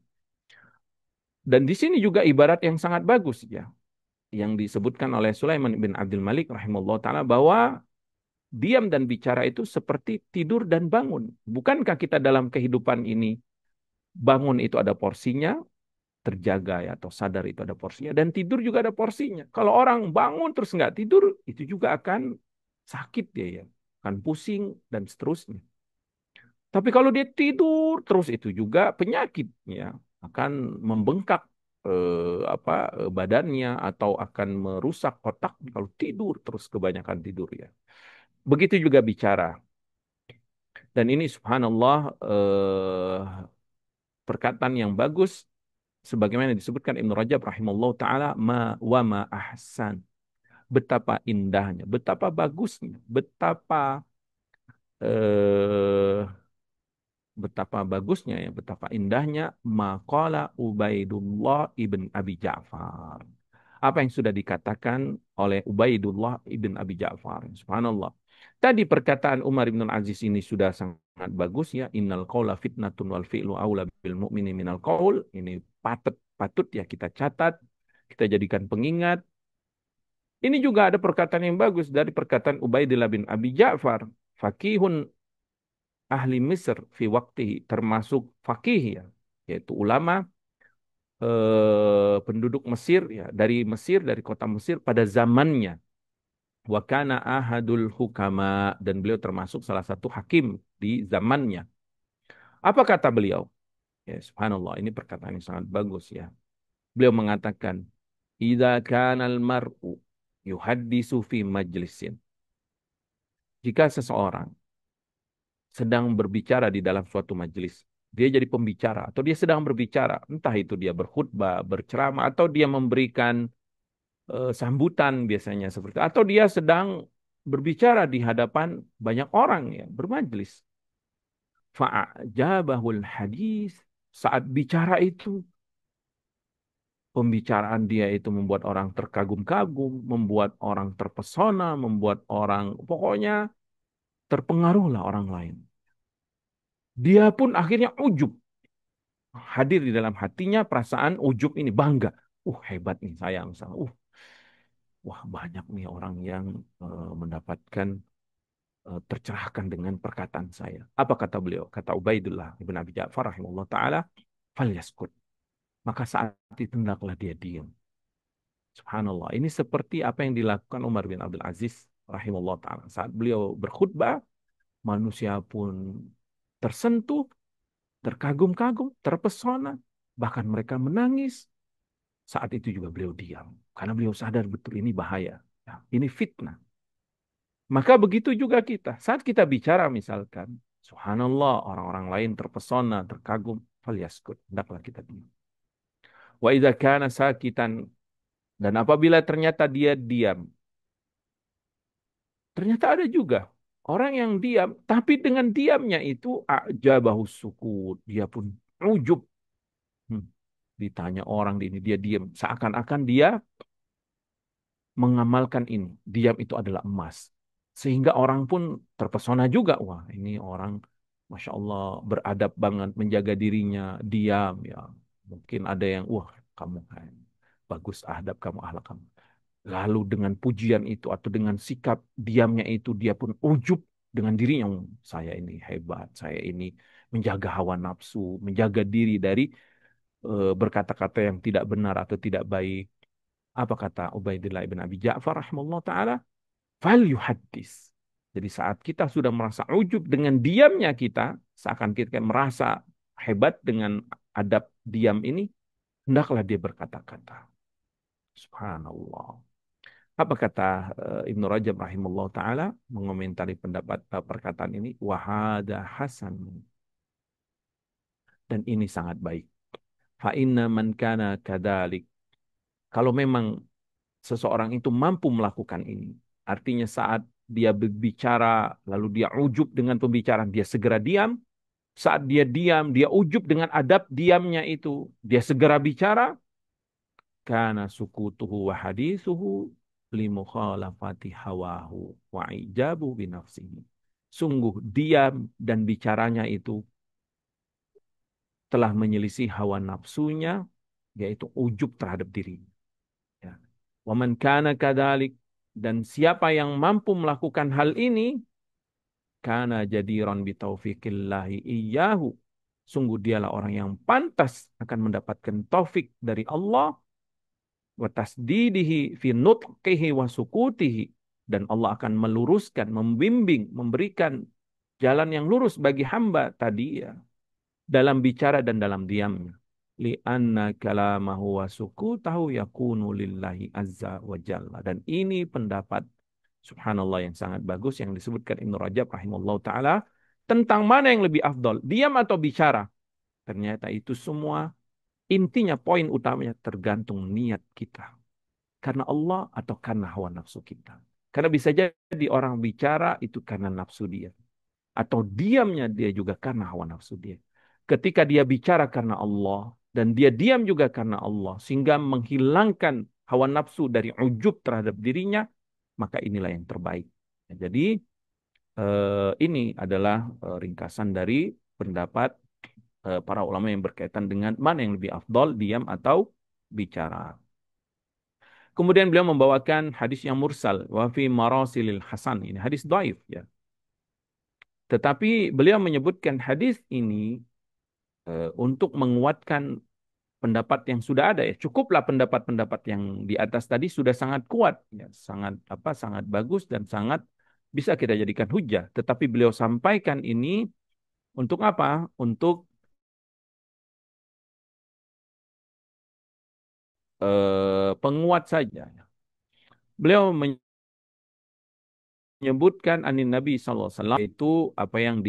Dan di sini juga ibarat yang sangat bagus ya. Yang disebutkan oleh Sulaiman bin Abdul Malik rahimahullah ta'ala bahwa diam dan bicara itu seperti tidur dan bangun. Bukankah kita dalam kehidupan ini bangun itu ada porsinya, terjaga ya atau sadar itu ada porsinya, dan tidur juga ada porsinya. Kalau orang bangun terus nggak tidur, itu juga akan sakit dia ya, akan pusing dan seterusnya. Tapi kalau dia tidur terus itu juga penyakit ya, akan membengkak badannya atau akan merusak otak kalau tidur terus kebanyakan tidur ya. Begitu juga bicara. Dan ini subhanallah perkataan yang bagus sebagaimana disebutkan Ibnu Rajab rahimahullah taala ma ahsan. Betapa indahnya, betapa bagusnya, eh, betapa bagusnya ya, betapa indahnya maqala Ubaidullah ibn Abi Ja'far. Apa yang sudah dikatakan oleh Ubaidullah ibn Abi Ja'far. Subhanallah. Tadi perkataan Umar bin Aziz ini sudah sangat bagus ya. Innal qaula fitnatun wal fi'lu aula bil mu'mini minal qaul. Ini patut patut ya kita catat, kita jadikan pengingat. Ini juga ada perkataan yang bagus dari perkataan Ubaidillah bin Abi Ja'far. Fakihun ahli Misr fi waktihi, termasuk fakih ya, yaitu ulama penduduk Mesir ya, dari Mesir, dari kota Mesir pada zamannya. Wa kana ahadul hukama, dan beliau termasuk salah satu hakim di zamannya. Apa kata beliau? Ya, subhanallah, ini perkataan yang sangat bagus ya. Beliau mengatakan, "Idza kana al-mar'u yuhaddisu fi majlisin." Jika seseorang sedang berbicara di dalam suatu majelis, dia jadi pembicara atau dia sedang berbicara, entah itu dia berkhutbah, berceramah atau dia memberikan sambutan biasanya seperti itu. Atau dia sedang berbicara di hadapan banyak orang ya, bermajlis. Fa'ajabahul hadis. Saat bicara itu, pembicaraan dia itu membuat orang terkagum-kagum, membuat orang terpesona, membuat orang pokoknya terpengaruhlah orang lain. Dia pun akhirnya ujub. Hadir di dalam hatinya perasaan ujub ini, bangga. Hebat nih saya misalnya. Wah banyak nih orang yang mendapatkan tercerahkan dengan perkataan saya. Apa kata beliau? Kata Ubaidullah ibn Abi Ja'far rahimahullah ta'ala, falyaskut. Maka saat itu hendaklah dia diam. Subhanallah. Ini seperti apa yang dilakukan Umar bin Abdul Aziz rahimahullah ta'ala. Saat beliau berkhutbah, manusia pun tersentuh, terkagum-kagum, terpesona. Bahkan mereka menangis. Saat itu juga beliau diam. Karena beliau sadar betul ini bahaya. Ya, ini fitnah. Maka begitu juga kita. Saat kita bicara misalkan, subhanallah, orang-orang lain terpesona, terkagum, falyaskut, hendaklah kita diam. Wa idza kana sakitan, dan apabila ternyata dia diam, ternyata ada juga orang yang diam, tapi dengan diamnya itu ajabahu sukut, dia pun ujub. Hmm. Ditanya orang di ini, dia diam, seakan-akan dia mengamalkan ini. Diam itu adalah emas. Sehingga orang pun terpesona juga. Wah, ini orang, Masya Allah, beradab banget, menjaga dirinya, diam. Ya, mungkin ada yang, wah, kamu kan bagus adab kamu, akhlak kamu. Lalu dengan pujian itu atau dengan sikap diamnya itu, dia pun ujub dengan dirinya. "Oh, saya ini hebat, saya ini menjaga hawa nafsu, menjaga diri dari berkata-kata yang tidak benar atau tidak baik." Apa kata Ubaidillah ibn Abi Ja'far rahimahullah ta'ala? Fal yuhaddis. Jadi saat kita sudah merasa ujub dengan diamnya kita, seakan kita merasa hebat dengan adab diam ini, hendaklah dia berkata-kata. Subhanallah. Apa kata Ibnu Rajab rahimahullah ta'ala mengomentari pendapat perkataan ini? Wahada hasan. Dan ini sangat baik. Fa inna man kana kadalik. Kalau memang seseorang itu mampu melakukan ini, artinya saat dia berbicara, lalu dia ujub dengan pembicaraan, dia segera diam. Saat dia diam, dia ujub dengan adab diamnya itu, dia segera bicara. Kana sukutuhu wa hadithuhu limukhalafati hawahu wa ijabu binafsihi. Sungguh diam dan bicaranya itu telah menyelisih hawa nafsunya, yaitu ujub terhadap dirinya. Ya. Waman kana kadalik, dan siapa yang mampu melakukan hal ini, kana jadiran bitaufiqillahi iyyahu. Sungguh dialah orang yang pantas akan mendapatkan taufik dari Allah wa tasdidihi fi nutqihi wa sukutihi, dan Allah akan meluruskan, membimbing, memberikan jalan yang lurus bagi hamba tadi ya, dalam bicara dan dalam diamnya. Li'anna kalamahu wa sukutahu yakunu lillahi azza wa jalla. Dan ini pendapat subhanallah yang sangat bagus yang disebutkan Ibnu Rajab rahimahullah ta'ala tentang mana yang lebih afdol, diam atau bicara. Ternyata itu semua intinya, poin utamanya tergantung niat kita. Karena Allah atau karena hawa nafsu kita. Karena bisa jadi orang bicara itu karena nafsu dia. Atau diamnya dia juga karena hawa nafsu dia. Ketika dia bicara karena Allah dan dia diam juga karena Allah, sehingga menghilangkan hawa nafsu dari ujub terhadap dirinya, maka inilah yang terbaik. Jadi ini adalah ringkasan dari pendapat para ulama yang berkaitan dengan mana yang lebih afdol, diam atau bicara. Kemudian beliau membawakan hadis yang mursal, wa fi marasilil hasan. Ini hadis dhaif ya. Tetapi beliau menyebutkan hadis ini untuk menguatkan pendapat yang sudah ada ya. Cukuplah pendapat-pendapat yang di atas tadi sudah sangat kuat ya, sangat sangat bagus dan sangat bisa kita jadikan hujah. Tetapi beliau sampaikan ini untuk apa? Untuk penguat saja. Beliau menyebutkan anin Nabi SAW itu apa yang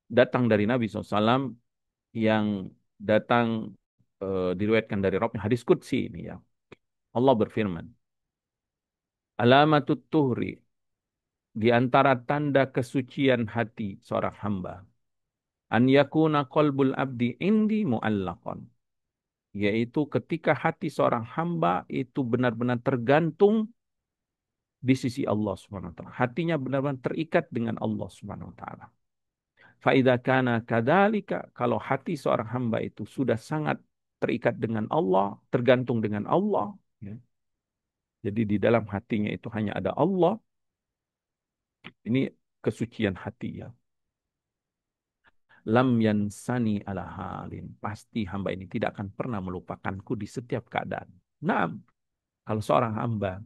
datang dari Nabi SAW, yang datang diriwayatkan dari Rabb, hadis qudsi ini ya. Allah berfirman, alamatut tuhri, di antara tanda kesucian hati seorang hamba, an yakuna qalbul abdi indi muallaqan, yaitu ketika hati seorang hamba itu benar-benar tergantung di sisi Allah Subhanahu wa taala. Hatinya benar-benar terikat dengan Allah Subhanahu wa taala. Faidha kana kadalika, kalau hati seorang hamba itu sudah sangat terikat dengan Allah, tergantung dengan Allah, ya. Jadi di dalam hatinya itu hanya ada Allah. Ini kesucian hati ya. Lam yansani ala halin. Pasti hamba ini tidak akan pernah melupakanku di setiap keadaan. Nah, kalau seorang hamba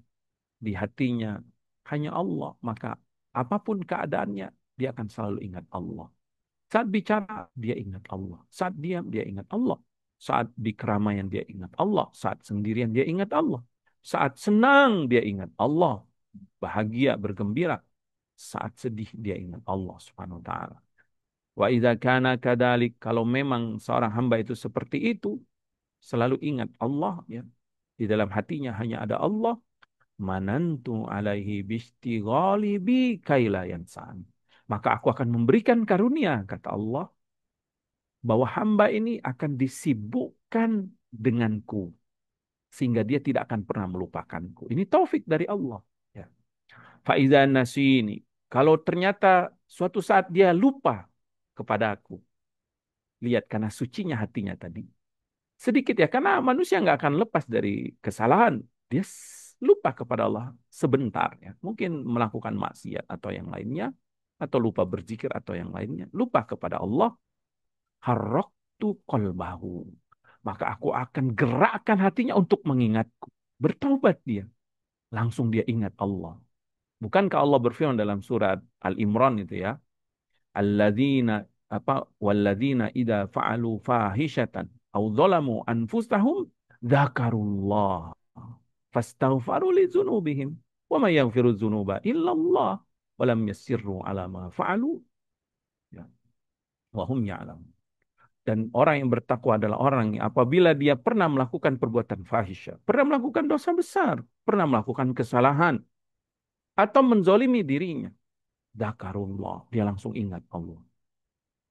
di hatinya hanya Allah, maka apapun keadaannya, dia akan selalu ingat Allah. Saat bicara, dia ingat Allah. Saat diam, dia ingat Allah. Saat di keramaian, dia ingat Allah. Saat sendirian, dia ingat Allah. Saat senang, dia ingat Allah. Bahagia, bergembira. Saat sedih, dia ingat Allah Subhanahu wa taala. Wa idza kana kadalik, kalau memang seorang hamba itu seperti itu, selalu ingat Allah ya. Di dalam hatinya hanya ada Allah, manantu alaihi bistighali bi kaila yansan. Maka aku akan memberikan karunia, kata Allah, bahwa hamba ini akan disibukkan denganku sehingga dia tidak akan pernah melupakanku. Ini taufik dari Allah. Ya. Faiza nasini. Kalau ternyata suatu saat dia lupa kepada aku. Lihat karena sucinya hatinya tadi. Sedikit ya, karena manusia nggak akan lepas dari kesalahan. Dia lupa kepada Allah sebentar ya. Mungkin melakukan maksiat atau yang lainnya. Atau lupa berzikir atau yang lainnya. Lupa kepada Allah. Haroktu kolbahu. Maka aku akan gerakkan hatinya untuk mengingatku. Bertaubat dia. Langsung dia ingat Allah. Bukankah Allah berfirman dalam surat Al-Imran itu ya? Alladzina apa walladzina idza fa'alu fahishatan aw dzalamu anfusahum dzakarullah fastaghfaru li dzunubihim wa may yaghfiru dzunuba illa Allah wa lam yassirru ala ma fa'alu ya wa hum ya'lamun. Dan orang yang bertakwa adalah orang yang apabila dia pernah melakukan perbuatan fahisya, pernah melakukan dosa besar, pernah melakukan kesalahan, atau menzolimi dirinya, dzakarullah, dia langsung ingat Allah.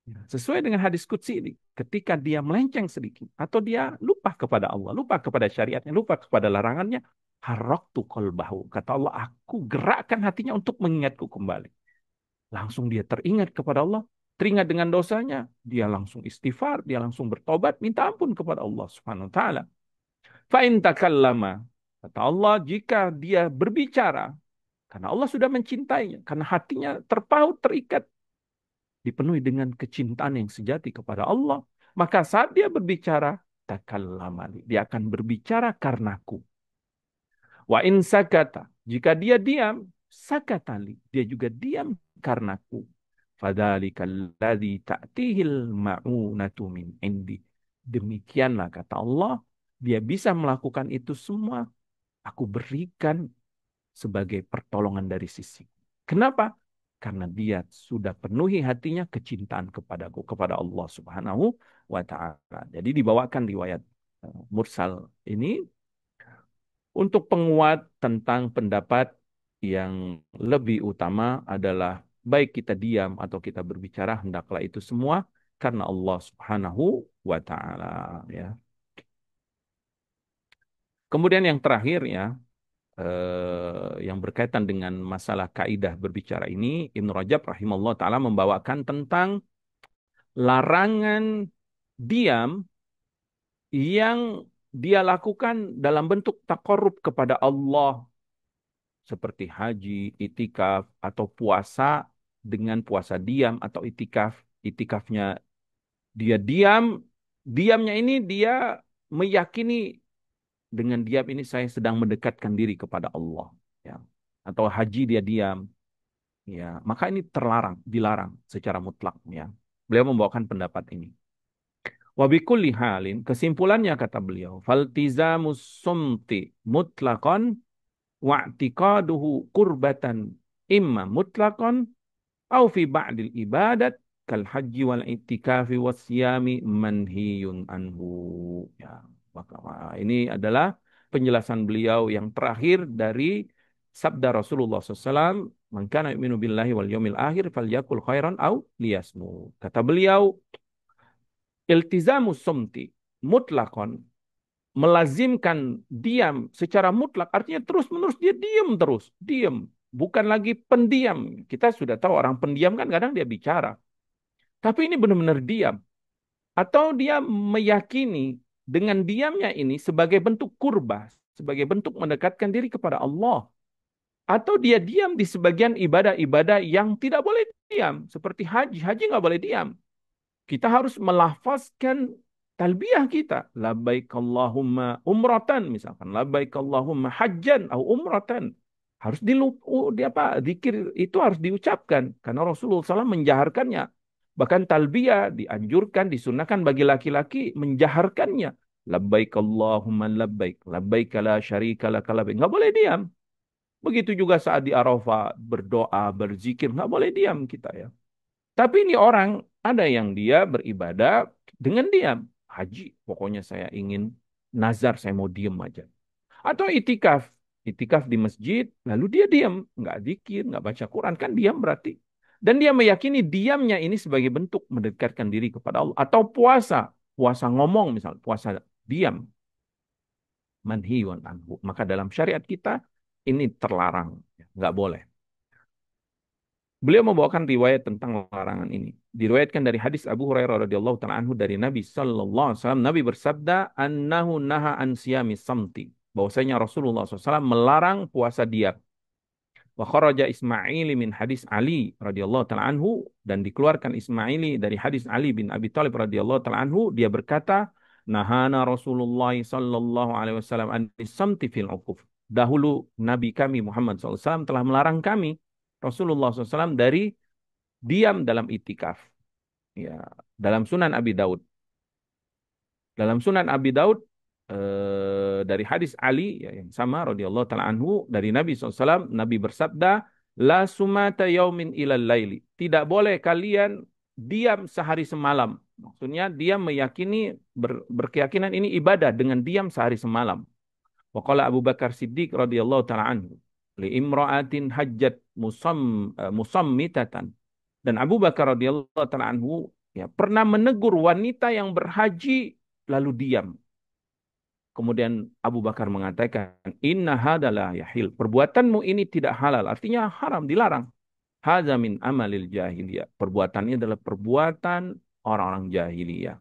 Ya, sesuai dengan hadis qudsi ini, ketika dia melenceng sedikit atau dia lupa kepada Allah, lupa kepada syariatnya, lupa kepada larangannya, haroktu kolbahu. Kata Allah, aku gerakkan hatinya untuk mengingatku kembali. Langsung dia teringat kepada Allah, teringat dengan dosanya, dia langsung istighfar, dia langsung bertobat, minta ampun kepada Allah Subhanahu wa taala. Fa in takallama, kata Allah, jika dia berbicara, karena Allah sudah mencintainya, karena hatinya terpaut, terikat dipenuhi dengan kecintaan yang sejati kepada Allah, maka saat dia berbicara, takallamani, dia akan berbicara karenaku. Wa in sakata, jika dia diam, sakatali, dia juga diam karenaku. Fadzalikal ladzi ta'tihil ma'unatu min indi. Demikianlah kata Allah, dia bisa melakukan itu semua, aku berikan sebagai pertolongan dari sisi. Kenapa? Karena dia sudah penuhi hatinya kecintaan kepadaku, kepada Allah Subhanahu wa taala. Jadi dibawakan riwayat mursal ini untuk penguat tentang pendapat yang lebih utama adalah baik kita diam atau kita berbicara, hendaklah itu semua karena Allah Subhanahu wa taala ya. Kemudian yang terakhir ya, yang berkaitan dengan masalah kaidah berbicara ini, Ibnu Rajab rahimahullah taala membawakan tentang larangan diam yang dia lakukan dalam bentuk takarrub kepada Allah seperti haji, itikaf atau puasa dengan puasa diam atau itikaf. Itikafnya dia diam, diamnya ini dia meyakini dengan diam ini saya sedang mendekatkan diri kepada Allah ya. Atau haji dia diam. Ya, maka ini terlarang, dilarang secara mutlak ya. Beliau membawakan pendapat ini. Wa bikulli halin, kesimpulannya kata beliau, faltizamus sumti mutlaqan wa'tiqaduhu qurbatan imma mutlaqan au fi ba'dil ibadat kal haji wal itikafi was siyami manhiyun anhu. Ya, maka ini adalah penjelasan beliau yang terakhir dari sabda Rasulullah SAW, "Man kana yu'minu billahi wal yawmil akhir falyakul khairan au liyasmut." Kata beliau, iltizamus sumti mutlakon, melazimkan diam secara mutlak, artinya terus-menerus dia diam terus, diam. Bukan lagi pendiam. Kita sudah tahu orang pendiam kan kadang dia bicara. Tapi ini benar-benar diam. Atau dia meyakini dengan diamnya ini sebagai bentuk kurbah, sebagai bentuk mendekatkan diri kepada Allah. Atau dia diam di sebagian ibadah-ibadah yang tidak boleh diam. Seperti haji. Haji nggak boleh diam. Kita harus melafazkan talbiyah kita. Labbaik Allahumma umratan misalkan. Labbaik Allahumma hajjan atau umratan. Harus di apa? Zikir itu harus diucapkan karena Rasulullah SAW menjaharkannya. Bahkan talbiyah dianjurkan, disunahkan bagi laki-laki menjaharkannya. Labbaik Allahumma labbaik. Labbaik la syarika laka labbaik. Nggak boleh diam. Begitu juga saat di Arafah berdoa, berzikir. Nggak boleh diam kita ya. Tapi ini orang, ada yang dia beribadah dengan diam. Haji, pokoknya saya ingin nazar, saya mau diam aja. Atau itikaf. Itikaf di masjid, lalu dia diam. Nggak zikir, nggak baca Quran, kan diam berarti. Dan dia meyakini diamnya ini sebagai bentuk mendekatkan diri kepada Allah. Atau puasa. Puasa ngomong misalnya, puasa diam. Manhiyun anhu. Maka dalam syariat kita, ini terlarang. Nggak boleh. Beliau membawakan riwayat tentang larangan ini. Diriwayatkan dari hadis Abu Hurairah radhiyallahu taala anhu dari Nabi sallallahu alaihi wasallam, Nabi bersabda, "Annahu naha an siyami samti." Bahwasanya Rasulullah SAW melarang puasa diam. Wa kharaja Ismaili min hadis Ali radhiyallahu taala anhu, dan dikeluarkan Ismaili dari hadis Ali bin Abi Thalib radhiyallahu taala anhu, dia berkata, "Nahana Rasulullah sallallahu alaihi wasallam an samti fil uquf." Dahulu Nabi kami Muhammad SAW telah melarang kami Rasulullah SAW dari diam dalam itikaf. Ya, dalam Sunan Abi Daud. Dalam Sunan Abi Daud dari hadis Ali ya, yang sama radhiyallahu taala anhu dari Nabi SAW, Nabi bersabda, la sumata yaumin ilal laili. Tidak boleh kalian diam sehari semalam. Maksudnya dia meyakini berkeyakinan ini ibadah dengan diam sehari semalam. Waqala Abu Bakar Siddiq radhiyallahu taala anhu li imra'atin hajjat musammitatan. Dan Abu Bakar radhiyallahu taala anhu ya pernah menegur wanita yang berhaji lalu diam. Kemudian Abu Bakar mengatakan, "Inna hadalah yahil." Perbuatanmu ini tidak halal, artinya haram, dilarang. Hadza min amalil jahiliyah. Perbuatannya adalah perbuatan orang-orang jahiliyah.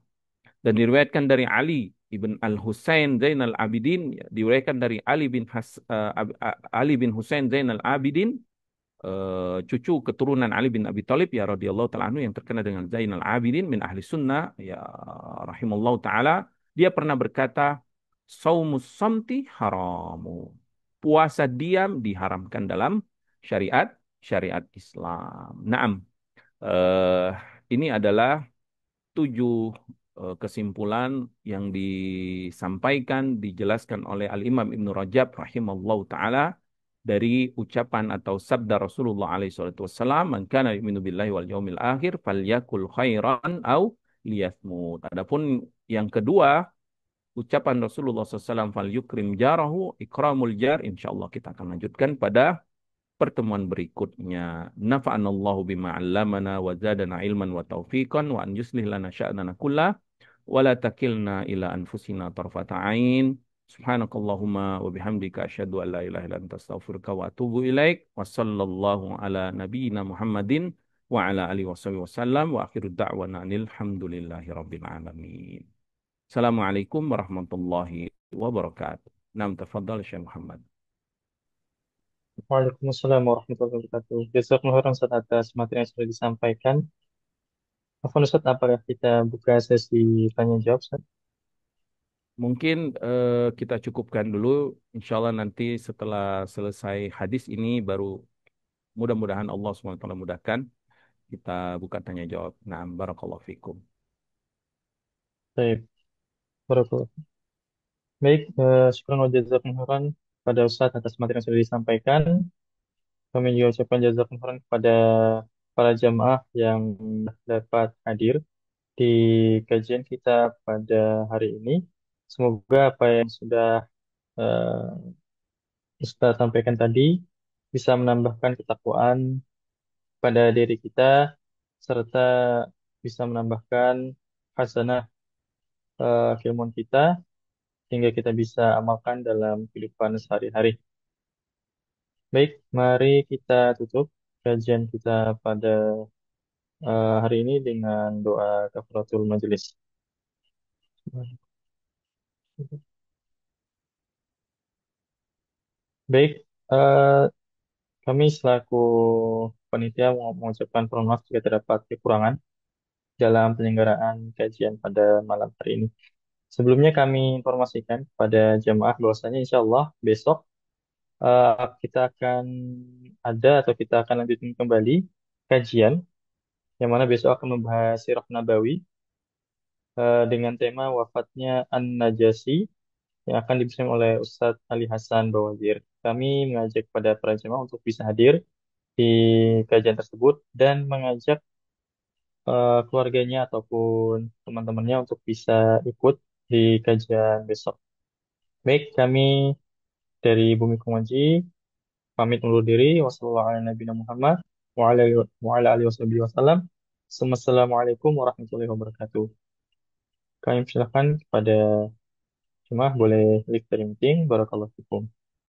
Dan diriwayatkan dari Ali ibn Al-Husain Zainal Abidin, ya, diriwayatkan dari Ali bin Husain Zainal Abidin, cucu keturunan Ali bin Abi Thalib ya radhiyallahu taala anhu, yang terkenal dengan Zainal Abidin min ahli sunnah ya rahimallahu taala, dia pernah berkata, saumus samti haramu. Puasa diam diharamkan dalam syariat syariat Islam. Naam. Eh, ini adalah 7 kesimpulan yang disampaikan, dijelaskan oleh Al-Imam Ibnu Rajab rahimallahu taala dari ucapan atau sabda Rasulullah alaihi salatu wassalam, "Man kana yu'minu billahi wal yaumil akhir falyakul khairan au liyasmut." Adapun yang kedua, ucapan Rasulullah SAW, "Fal yukrim jarahu," ikramul jar, insyaallah kita akan lanjutkan pada pertemuan berikutnya. Nafa'anallahu bima 'allamana wa zadana ilman wa taufiqan wa an yuslih lana sya'nana kullah wa la takilna ila anfusina tarfata 'ain. Subhanakallahumma wa bihamdika asyhadu an la ilaha illa anta astaghfiruka wa atubu ilaik. Wa sallallahu ala nabiyyina Muhammadin wa ala alihi wasallam wa akhiru da'wana alhamdulillahi rabbil alamin. Assalamualaikum warahmatullahi wabarakatuh. Nam tafadhal Syekh Muhammad. Waalaikumsalam warahmatullahi wabarakatuh. Jazakumullah khairan Ustaz atas materi yang sudah disampaikan. Afwan Ustaz, apakah kita buka sesi tanya jawab Ustaz? Mungkin kita cukupkan dulu. Insya Allah nanti setelah selesai hadis ini baru mudah-mudahan Allah SWT mudahkan kita buka tanya jawab. Nah, barakallahu fikum. Baik, barakallah. Baik, syukran wa jazakumullah khairan pada Ustaz atas materi yang sudah disampaikan. Kami juga ucapkan jazakumullah khairan kepada para jamaah yang dapat hadir di kajian kita pada hari ini. Semoga apa yang sudah Ustaz sampaikan tadi bisa menambahkan ketakwaan pada diri kita serta bisa menambahkan hasanah keilmuan kita sehingga kita bisa amalkan dalam kehidupan sehari-hari. Baik, mari kita tutup kajian kita pada hari ini dengan doa kafaratul majelis. Baik, kami selaku panitia mengucapkan permohonan maaf jika terdapat kekurangan dalam penyelenggaraan kajian pada malam hari ini. Sebelumnya kami informasikan kepada jemaah bahwasanya insya Allah besok kita akan ada atau kita akan lanjutkan kembali kajian yang mana besok akan membahas Sirah Nabawi dengan tema wafatnya An-Najasyi yang akan dibimbing oleh Ustadz Ali Hasan Bawazir. Kami mengajak pada para jemaah untuk bisa hadir di kajian tersebut dan mengajak keluarganya ataupun teman-temannya untuk bisa ikut di kajian besok. Baik, kami dari Bumi Kemaji pamit undur diri. Wassalamualaikum warahmatullahi wabarakatuh. Kami persilakan kepada jemaah boleh lift dari meeting. Barakallahu fikum.